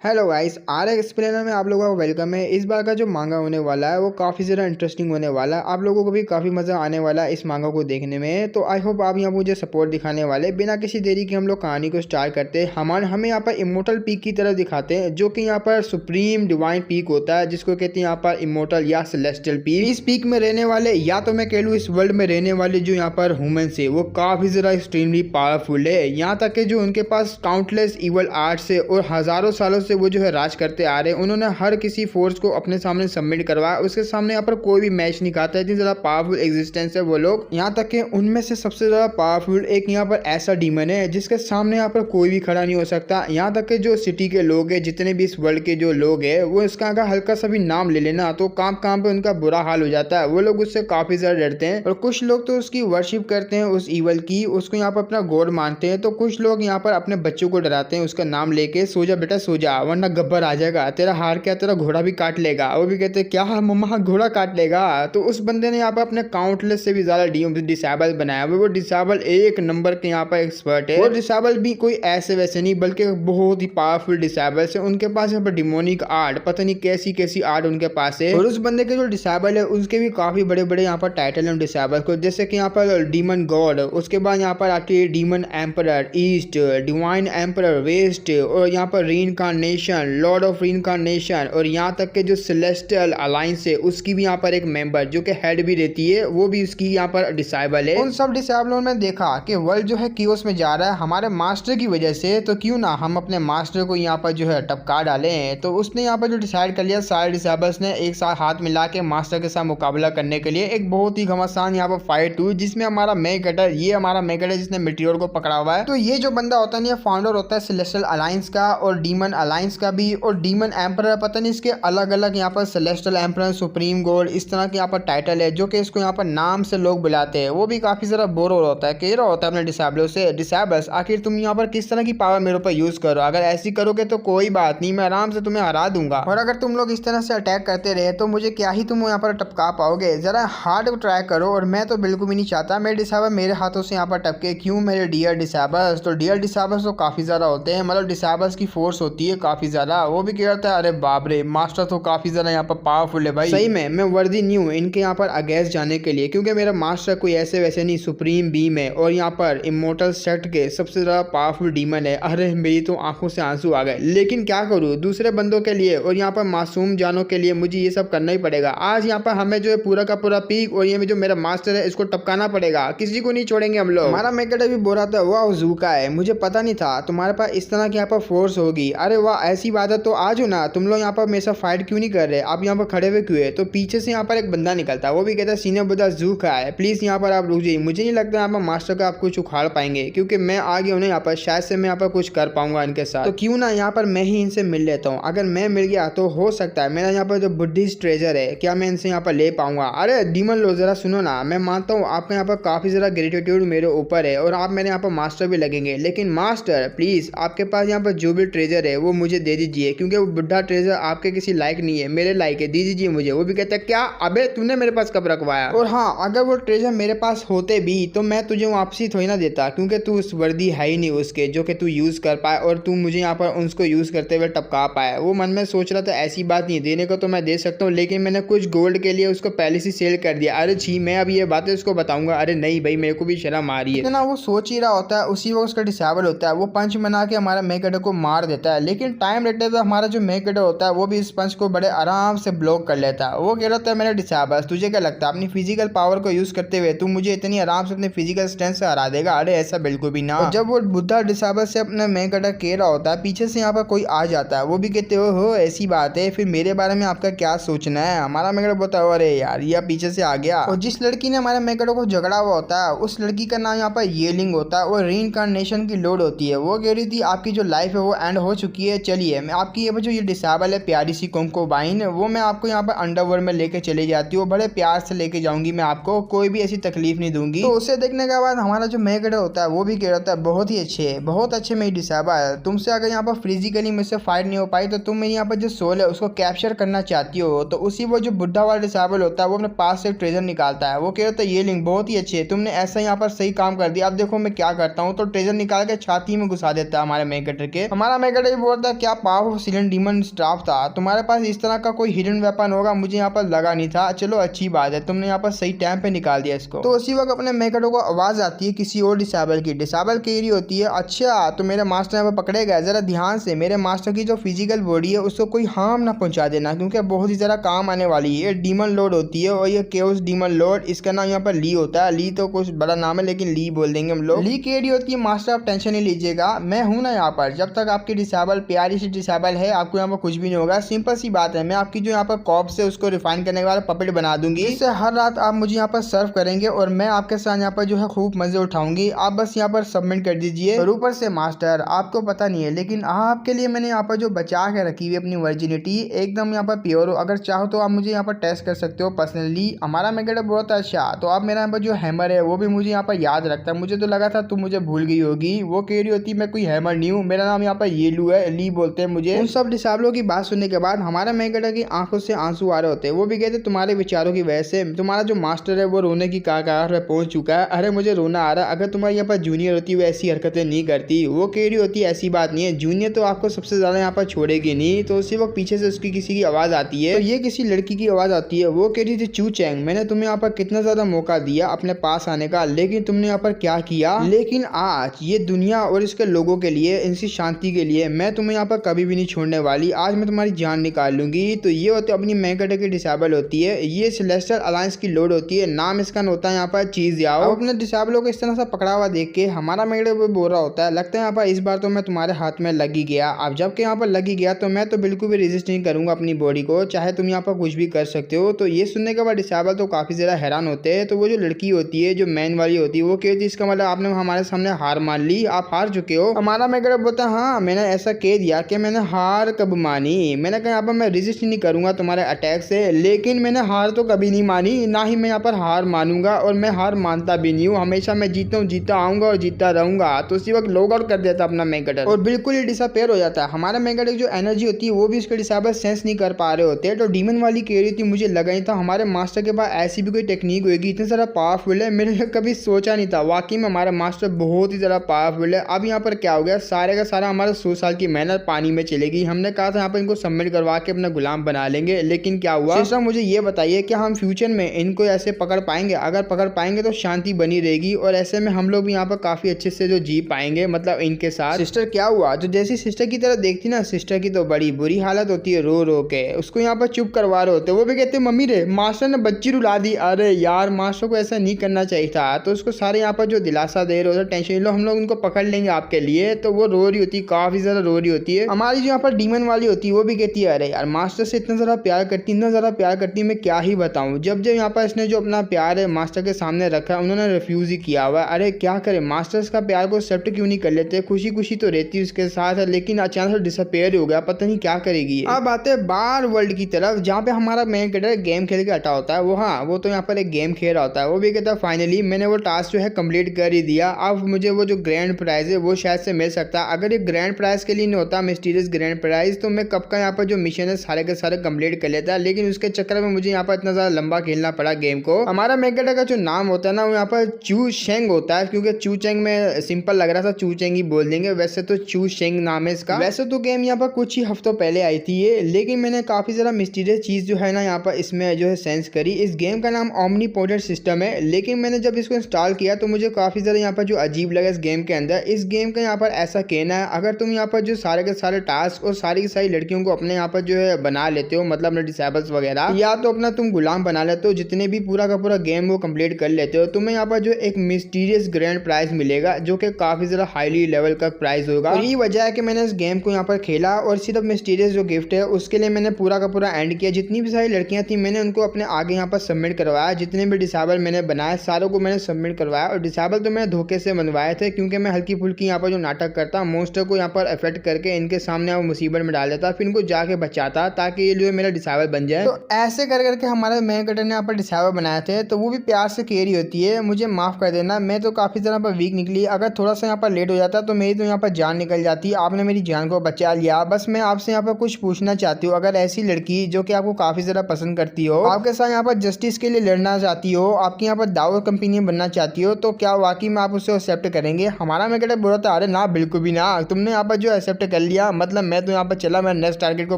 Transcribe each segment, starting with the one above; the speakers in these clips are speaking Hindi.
हेलो गाइस, आर एक्सप्लेनर में आप लोगों का वेलकम है। इस बार का जो मांगा होने वाला है वो काफ़ी ज़्यादा इंटरेस्टिंग होने वाला है। आप लोगों को भी काफ़ी मज़ा आने वाला है इस मांगा को देखने में। तो आई होप आप यहाँ मुझे सपोर्ट दिखाने वाले। बिना किसी देरी के हम लोग कहानी को स्टार्ट करते हैं। हमें यहाँ पर इमोर्टल पीक की तरह दिखाते हैं, जो कि यहाँ पर सुप्रीम डिवाइन पीक होता है, जिसको कहते हैं यहाँ पर इमोर्टल या सेलेस्टियल पीक। इस पीक में रहने वाले, या तो मैं कह लूँ इस वर्ल्ड में रहने वाले जो यहाँ पर ह्यूमंस है वो काफ़ी ज़्यादा एक्सट्रीमली पावरफुल है। यहाँ तक कि जो उनके पास काउंटलेस इवल आर्ट्स है और हज़ारों सालों से वो जो है राज करते आ रहे हैं। उन्होंने हर किसी फोर्स को अपने सामने सबमिट करवाया। उसके सामने यहाँ पर कोई भी मैच नहीं खाता है। इतनी ज़्यादा पावरफुल एग्जिस्टेंस है वो लोग। यहाँ तक कि उनमें से सबसे ज़्यादा पावरफुल एक यहाँ पर ऐसा डीमन है जिसके सामने यहाँ पर कोई भी खड़ा नहीं हो सकता। यहाँ तक कि जो सिटी के लोग हैं, जितने भी इस वर्ल्ड के जो लोग हैं, वो इसका अगर हल्का सा भी नाम ले लेना तो काम काम पे उनका बुरा हाल हो जाता है। वो लोग उससे काफ़ी ज़्यादा डरते हैं और कुछ लोग तो उसकी वर्शिप करते हैं, उस ईवल की, उसको यहाँ पर अपना गॉड मानते हैं। तो कुछ लोग यहाँ पर अपने बच्चों को डराते हैं उसका नाम लेके, सो जा बेटा सो जा, वरना गब्बर आ जाएगा, तेरा हार क्या तेरा घोड़ा भी काट लेगा। वो भी कहते हैं क्या मम्मा घोड़ा काट लेगा। तो उस बंदे ने यहाँ पर अपने काउंटलेस से भी ज्यादा डिसेबल बनाया। वो डिसेबल एक नंबर के यहाँ पर एक्सपर्ट है। वो डिसेबल भी कोई ऐसे वैसे नहीं, बल्कि बहुत ही पावरफुल डिसेबल है। उनके पास यहाँ पर डिमोनिक आर्ट, पता नहीं कैसी कैसी आर्ट उनके पास है। और उस बंदे के जो डिसेबल है उसके भी काफी बड़े बड़े यहाँ पर टाइटल है डिसेबल को, जैसे कि यहाँ पर डीमन गॉड, उसके बाद यहाँ पर आती है demon emperor east, divine emperor west, और यहाँ पर रीइंकार्नेशन, लॉर्ड ऑफ रीइंकार्नेशन, और यहाँ तक के जो सेलेस्टियल अलायंस है उसकी भी यहाँ पर एक मेंबर जो कि हेड भी रहती है, वो भी उसकी यहाँ पर डिसेबल है। उन सब डिसेबलों में देखा कि वर्ल्ड जो है कियोस में जा रहा है हमारे मास्टर की वजह से, तो क्यों ना हम अपने मास्टर को यहाँ पर जो है टपका डाले हैं। तो उसने यहाँ पर जो डिसाइड कर लिया, सारे डिसेबल्स ने एक साथ हाथ मिला के मास्टर के साथ मुकाबला करने के लिए एक बहुत ही घमासान यहाँ पर फाइट हुई, जिसमें हमारा मेगेटर, ये हमारा मेगेटर जिसने मिटीरियर को पकड़ा हुआ है। तो ये जो बंदा होता है, ये फाउंडर होता है सेलेस्टियल अलायंस का और डीमन अलायंस का भी, और डीमन एम्परर, पता नहीं इसके अलग अलग यहाँ पर सेलेस्टियल एम्परर, सुप्रीम गॉड, इस तरह के यहाँ पर टाइटल है, जो कि इसको यहाँ पर नाम से लोग बुलाते हैं। वो भी काफी ज़रा बोर हो होता है, कह रहा होता है अपने डिसेबलों से, डिसेबल्स आखिर तुम यहाँ पर किस तरह की पावर मेरे ऊपर यूज करो, अगर ऐसी करोगे तो कोई बात नहीं, मैं आराम से तुम्हें हरा दूंगा, और अगर तुम लोग इस तरह से अटैक करते रहे तो मुझे क्या ही तुम यहाँ पर टपका पाओगे, जरा हार्ड ट्राई करो। और मैं तो बिल्कुल भी नहीं चाहता मेरे डिसेबल मेरे हाथों से यहाँ पर टपके, क्यों मेरे डियर डिसेबल्स। तो डियर डिसेबल्स तो काफी ज्यादा होते हैं, मतलब डिसेबल्स की फोर्स होती है काफी ज्यादा। वो भी कह रहा था अरे बाप रे, मास्टर तो काफी ज्यादा यहाँ पर पावरफुल है भाई, सही में मैं वर्दी नहीं हूँ इनके यहाँ पर अगेंस्ट जाने के लिए, क्योंकि मेरा मास्टर कोई ऐसे वैसे नहीं, सुप्रीम बीम है और यहाँ पर इमोर्टल सेक्ट के सबसे ज्यादा पावरफुल डीमन है। अरे मेरी तो आंखों से आंसू आ गए, लेकिन क्या करूँ, दूसरे बंदों के लिए और यहाँ पर मासूम जानों के लिए मुझे ये सब करना ही पड़ेगा। आज यहाँ पर हमें जो है पूरा का पूरा पीक और ये जो मेरा मास्टर है इसको टपकाना पड़ेगा, किसी को नहीं छोड़ेंगे हम लोग। हमारा मेकेटर भी बोल रहा था वाह जूका है, मुझे पता नहीं था तुम्हारे पास इस तरह की यहाँ पर फोर्स होगी। अरे वाह ऐसी बात है तो आज हो ना, तुम लोग यहाँ पर मेरे साथ फाइट क्यों नहीं कर रहे, आप यहाँ पर खड़े हुए क्यों है। तो पीछे से यहाँ पर एक बंदा निकलता है, वो भी कहता है सीनियर बुद्धा जूका है, प्लीज यहाँ पर आप रुक जाइए, मुझे नहीं लगता यहाँ पर मास्टर का आप कुछ उखाड़ पाएंगे, क्योंकि मैं आ गया हूँ ना यहाँ पर, शायद से मैं यहाँ पर कुछ कर पाऊंगा इनके साथ। तो क्यों ना यहाँ पर मैं ही इनसे मिल लेता हूँ, अगर मैं मिल गया तो हो सकता है मेरा यहाँ पर जो बुद्धिस्ट ट्रेजर है, क्या मैं इनसे यहाँ पर ले पाऊंगा। अरे डीमन लो जरा सुनो ना, मैं मानता हूँ आपका यहाँ पर काफी जरा ग्रेटिट्यूड मेरे ऊपर है और आप मेरे यहाँ पर मास्टर भी लगेंगे, लेकिन मास्टर प्लीज आपके पास यहाँ पर जो भी ट्रेजर है वो मुझे दे दीजिए, क्योंकि वो बुढ़ा ट्रेजर आपके किसी लायक नहीं है, मेरे लायक है, दे दीजिए मुझे। वो भी कहता है क्या, अबे तूने मेरे पास कब रखवाया। और हाँ, अगर वो ट्रेजर मेरे पास होते भी तो मैं तुझे वापसी थोड़ी ना देता, क्योंकि तू उस वर्दी है ही नहीं उसके जो कि तू यूज कर पाए और तू मुझे यहाँ पर उसको यूज करते हुए टपका पाए। वो मन में सोच रहा था ऐसी बात नहीं, देने को तो मैं दे सकता हूँ, लेकिन मैंने कुछ गोल्ड के लिए उसको पहले से सेल कर दिया। अरे छी, मैं अब ये बातें उसको बताऊंगा। अरे नहीं भाई, मेरे को भी शर्म आ रही है ना। वो सोच ही रहा होता है, उसी वक्त उसका डिसेबल होता है, वो पंच बना के हमारा मेकेटर को मार देता है, लेकिन टाइम रहते तो हमारा जो मेकेटर होता है वो भी इस पंच को बड़े आराम से ब्लॉक कर लेता है। वो कह रहा था मेरा डिसेबल, तुझे क्या लगता है अपनी फिजिकल पावर को यूज करते हुए तू मुझे इतनी आराम से अपने फिजिकल स्ट्रेंथ से हरा देगा। अरे ऐसा बिल्कुल भी ना। जब वो बुद्धा डिसेबल से अपना मेकेटर कह रहा होता है, पीछे से यहाँ पर कोई आ जाता है, वो भी कहते हो ऐसी बात है, फिर मेरे बारे में आपका क्या सोचना है। हमारा मेकेटर बोलता है अरे यार ये पीछे से आ गया। और जिस लड़की ने हमारे मेकेटर को झगड़ा हुआ होता है उस लड़की का नाम यहाँ पर येलिंग होता है, और रीइंकार्नेशन की लोड होती है। वो कह रही थी आपकी जो लाइफ है वो एंड हो चुकी है, चलिए मैं आपकी ये जो ये डिसेबल है प्यारी सी कोंकोबाइन, वो मैं आपको यहाँ पर अंडरवर्ल्ड में लेके चली जाती हूँ, बड़े प्यार से लेके जाऊंगी मैं आपको, कोई भी ऐसी तकलीफ नहीं दूंगी। तो उसे देखने के बाद हमारा जो मेकेटर होता है वो भी कह रहा होता है बहुत ही अच्छे, बहुत अच्छे मेरी डिसेबल, तुमसे अगर यहाँ पर फिजिकली मुझसे फाइट नहीं हो पाई तो तुम मेरी यहाँ पर जो सोल है उसको कैप्चर करना चाहती हो। तो उसी वो जो बुढ़ा वाला डिसेबल होता है वो अपने पास से ट्रेजर निकालता है, वो कह रहा था ये लिंक बहुत ही अच्छे, तुमने ऐसा यहाँ पर सही काम कर दिया, अब देखो मैं क्या करता हूँ। तो ट्रेजर निकाल के छाती में घुसा देता है हमारे मेकेटर के। हमारा मेकेटर भी बोलता है क्या पावरफुल डीमन स्टाफ था। तुम्हारे पास इस तरह का कोई हिडन वेपन होगा मुझे यहाँ पर लगा नहीं था। चलो अच्छी बात है, तुमने यहाँ पर सही टाइम पे निकाल दिया इसको। तो उसी वक्त अपने मेकटो को आवाज आती है किसी और डिसेबल की। डिसेबल कह रही होती है अच्छा तो मेरे मास्टर यहाँ पर पकड़े गए, जरा ध्यान से मेरे मास्टर की जो फिजिकल बॉडी है उसको कोई हार्म ना पहुंचा देना, क्योंकि बहुत ही ज़रा काम आने वाली है। डीमन लॉर्ड होती है और ये केओस डीमन लॉर्ड, इसका नाम यहाँ पर ली होता है। ली तो कुछ बड़ा नाम है लेकिन ली बोल देंगे हम लोग। ली कह रही होती है मास्टर आप टेंशन नहीं लीजिएगा, मैं हूं ना यहाँ पर। जब तक आपकी डिसेबल प्यारी सी डिसेबल है आपको यहाँ पर कुछ भी नहीं होगा। सिंपल सी बात है, मैं आपकी जो यहाँ पर कॉप्स है उसको रिफाइन करने के बाद पपेट बना दूंगी। इससे हर रात आप मुझे यहाँ पर सर्व करेंगे और मैं आपके साथ यहाँ पर जो है खूब मजे उठाऊंगी। आप बस यहाँ पर सबमिट कर दीजिए। और ऊपर से मास्टर आपको पता नहीं है लेकिन आपके लिए मैंने यहाँ पर जो बचा के रखी हुई अपनी वर्जिनिटी एकदम यहाँ पर प्योर हो। अगर चाहो तो आप मुझे यहाँ पर टेस्ट कर सकते हो पर्सनली। हमारा मेकअप बहुत अच्छा। तो आप मेरा यहाँ पर जो हैमर है वो भी मुझे यहाँ पर याद रखता है। मुझे तो लगा था तुम मुझे भूल गई होगी। वो कह रही होती मैं कोई हैमर नहीं हूँ, मेरा नाम यहाँ पर येलू है, ली बोलते हैं मुझे। उन सब डिसेबलों की बात सुनने के बाद हमारा मेकअप की आंखों से आंसू आ रहे होते हैं। वो भी कहते तुम्हारे विचारों की वजह से तुम्हारा जो मास्टर है वो रोने की कगार पे पहुंच चुका है। अरे मुझे रोना आ रहा है, अगर तुम्हारे यहाँ पर जूनियर होती वो ऐसी हरकतें नहीं करती। वो कह रही होती ऐसी बात नहीं है, जूनियर तो आपको सबसे ज्यादा यहाँ पर छोड़ेगी नहीं। तो उसी वक्त पीछे से उसकी किसी की आवाज आती है। तो ये किसी लड़की की आवाज आती है। वो कह रही थी चू चैंग मैंने तुम्हें यहाँ पर कितना ज्यादा मौका दिया अपने पास आने का, लेकिन तुमने यहाँ पर क्या किया। लेकिन आज ये दुनिया और इसके लोगों के लिए, इनकी शांति के लिए मैं तुम्हें यहाँ पर कभी भी नहीं छोड़ने वाली। आज मैं तुम्हारी जान निकाल लूंगी। तो ये होती है अपनी मेकअप की डिसेबल होती है। ये सेलेस्टियल अलायंस की लोड होती है। नाम इसका होता है यहाँ पर चीज जाओ। अपने डिसेबलों को इस तरह से पकड़ा हुआ देख के हमारा मेकअप बोल रहा होता है लगता है यहाँ पर इस बार तो मैं तुम्हारे हाथ में लगी गया। अब जबकि यहाँ पर लगी गया तो मैं तो बिल्कुल भी रेजिस्ट नहीं करूंगा अपनी बॉडी को, चाहे तुम यहाँ पर कुछ भी कर सकते हो। तो ये सुनने के बाद डिसेबल तो काफी ज्यादा हैरान होते हैं। तो वो जो लड़की होती है जो मैन वाली होती है वो कहती है इसका मतलब आपने हमारे सामने हार मान ली, आप हार चुके हो। हमारा मेकअप बोलता है हाँ मैंने ऐसा कह दिया कि मैंने हार कब मानी। मैंने कहा यहाँ पर मैं रेजिस्ट नहीं करूंगा तुम्हारे अटैक से, लेकिन मैंने हार तो कभी नहीं मानी, ना ही मैं यहाँ पर हार मानूंगा और मैं हार मानता भी नहीं हूँ। हमेशा मैं जीता हूँ, जीता आऊंगा और जीता रहूंगा। तो उसी वक्त लॉग आउट कर देता अपना मेकअप और बिल्कुल ही डिसअपेयर हो जाता है। हमारा मेकअप जो एनर्जी होती है वो भी उसके डिसेबल सेंस नहीं कर पा रहे होते। तो डीमन वाली कह रही थी मुझे लगा ही था हमारे मास्टर के पास ऐसी भी कोई टेक्निक होगी, इतनी ज़्यादा पावरफुल है, मैंने कभी सोचा नहीं था। वाकई में हमारा मास्टर बहुत ही ज़्यादा पावरफुल है। अब यहाँ पर क्या हो गया, सारे का सारा हमारा 100 साल की मेहनत पानी में चलेगी। हमने कहा था यहाँ पर इनको सबमिट करवा के अपना गुलाम बना लेंगे, लेकिन क्या हुआ। सिस्टर मुझे ये बताइए कि हम फ्यूचर में इनको ऐसे पकड़ पाएंगे? अगर पकड़ पाएंगे तो शांति बनी रहेगी और ऐसे में हम लोग भी यहाँ पर काफी अच्छे से जो जी पाएंगे, मतलब इनके साथ। सिस्टर क्या हुआ? तो जैसी सिस्टर की तरह देखती ना, सिस्टर की तो बड़ी बुरी हालत होती है, रो रो के उसको यहाँ पर चुप करवा रहे होते। वो भी कहते मम्मी रे मास्टर ने बच्ची रुला दी। अरे यार मास्टर को ऐसा नहीं करना चाहिए था। तो उसको सारे यहाँ पर जो दिलासा दे रहे होते, टेंशन लो हम लोग उनको पकड़ लेंगे आपके लिए। तो वो रो रही होती, काफी ज्यादा रो रही होती है। हमारी जो यहाँ पर डीमन वाली होती है वो भी कहती है अरे यार मास्टर से इतना ज्यादा प्यार करती, इतना ज्यादा प्यार करती, मैं क्या ही बताऊं। जब जब यहाँ पर इसने जो अपना प्यार है मास्टर के सामने रखा उन्होंने रिफ्यूज ही किया हुआ। अरे क्या करे, मास्टर्स का प्यार को एक्सेप्ट क्यों नहीं कर लेते? खुशी खुशी तो रहती उसके साथ है, लेकिन अचानक से डिसअपेयर हो गया, पता नहीं क्या करेगी। अब आते हैं बाहर वर्ल्ड की तरफ जहाँ पे हमारा मेन कैरेक्टर गेम खेल के हटा होता है। वो हाँ वो तो यहाँ पर एक गेम खेल रहा होता है। वो भी कहता है फाइनली मैंने वो टास्क जो है कंप्लीट कर ही दिया, अब मुझे वो जो ग्रैंड प्राइज है वो शायद से मिल सकता है। अगर ये ग्रैंड प्राइज के लिए नहीं होता मिस्टीरियस ग्रैंड प्राइज तो मैं कब का यहाँ पर जो मिशन है सारे के सारे कंप्लीट कर लेता, लेकिन उसके चक्कर में मुझे यहाँ पर इतना ज्यादा लंबा खेलना पड़ा गेम को। हमारा मेन कैरेक्टर का जो नाम होता है ना वो यहाँ पर चू शेंग होता है, क्योंकि चू चेंग में सिंपल लग रहा था, चू चेंग ही बोल देंगे। वैसे तो चू शेंग नाम है इसका। वैसे तो गेम यहाँ पर कुछ ही हफ्तों पहले आई थी ये, लेकिन मैंने काफी ज्यादा मिस्टीरियस चीज जो है ना यहाँ पर इसमें जो है सेंस करी। इस गेम का नाम ओमनीपोटेंट सिस्टम है, लेकिन मैंने जब इसको इंस्टॉल किया तो मुझे काफी ज्यादा यहाँ पर जो अजीब लगा इस गेम के अंदर। इस गेम का यहाँ पर ऐसा कहना है अगर तुम यहाँ पर जो सारे के सारे टास्क और सारी की सारी लड़कियों को अपने यहाँ पर जो है बना लेते हो, मतलब अपने डिसेबल्स वगैरह, या तो अपना तुम गुलाम बना लेते हो, जितने भी पूरा का पूरा गेम वो कंप्लीट कर लेते हो, तुम्हें यहाँ पर जो एक मिस्टीरियस ग्रैंड प्राइज मिलेगा जो कि काफी ज्यादा हाईली लेवल का प्राइज होगा। और यही वजह है कि मैंने इस गेम को यहाँ पर खेला और सिर्फ मिस्टीरियस जो गिफ्ट है उसके लिए मैंने पूरा का पूरा एंड किया। जितनी भी सारी लड़कियां थी मैंने उनको अपने आगे यहाँ पर सबमिट करवाया, जितने भी डिसेबल मैंने बनाए सारों को मैंने सबमिट करवाया। और डिसेबल तो मैंने धोखे से बनवाए थे, क्योंकि मैं हल्की फुल्की यहाँ पर जो नाटक करता, मोस्टर को यहाँ पर इफेक्ट करके इनके सामने मुसीबत में डाल देता, फिर इनको जाके बचाता ताकि ये जो मेरा डिसेबल बन जाए। तो ऐसे कर करके हमारे मेन कैरेक्टर ने यहाँ पर डिसेबल बनाए थे। तो वो भी प्यार से कह रही होती है मुझे माफ कर देना, मैं तो काफी ज्यादा पर वीक निकली, अगर थोड़ा सा यहाँ पर लेट हो जाता तो मेरी तो यहाँ पर जान निकल जाती, आपने मेरी जान को बचा लिया। बस मैं आपसे यहाँ पर कुछ पूछना चाहती हूँ, अगर ऐसी लड़की जो कि आपको काफी ज्यादा पसंद करती हो, आपके साथ यहाँ पर जस्टिस के लिए लड़ना चाहती हो, आपकी यहाँ पर दाऊद कंपनी बनना चाहती हो, तो क्या वाकई में आप उसे एक्सेप्ट करेंगे? हमारा मैं कहता बोला था अरे ना बिल्कुल भी ना, तुमने यहाँ पर जो एक्सेप्ट कर लिया, मतलब मैं तो यहाँ पर चला मैं नेक्स्ट टारगेट को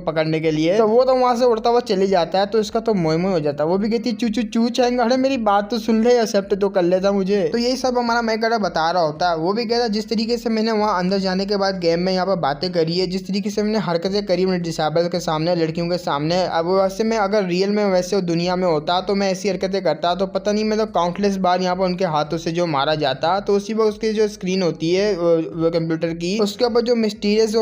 पकड़ने के लिए। तो वो तो वहां से उड़ता हुआ चले जाता है, तो इसका तो मोह मोह हो जाता है। वो भी कहती चू चू चू चाहेंगे, अरे मेरी बात तो सुन ले, एक्सेप्ट तो कर लेता मुझे। तो यही सब हमारा मैं कैरेक्टर बता रहा होता है। वो भी कहता है जिस तरीके से मैंने वहाँ अंदर जाने के बाद गेम में यहाँ पर बातें करी है, जिस तरीके से मैंने हरकतें करी मैंने डिसेबल के सामने, लड़कियों के सामने, अब वैसे में अगर रियल में वैसे दुनिया में होता तो मैं ऐसी हरकतें करता तो पता नहीं मैं तो काउंटलेस बार यहाँ पर उनके हाथों से जो मारा जाता। तो उसी वक्त उसकी जो स्क्रीन होती है वो कंप्यूटर की, उसके ऊपर जो मिस्टीरियस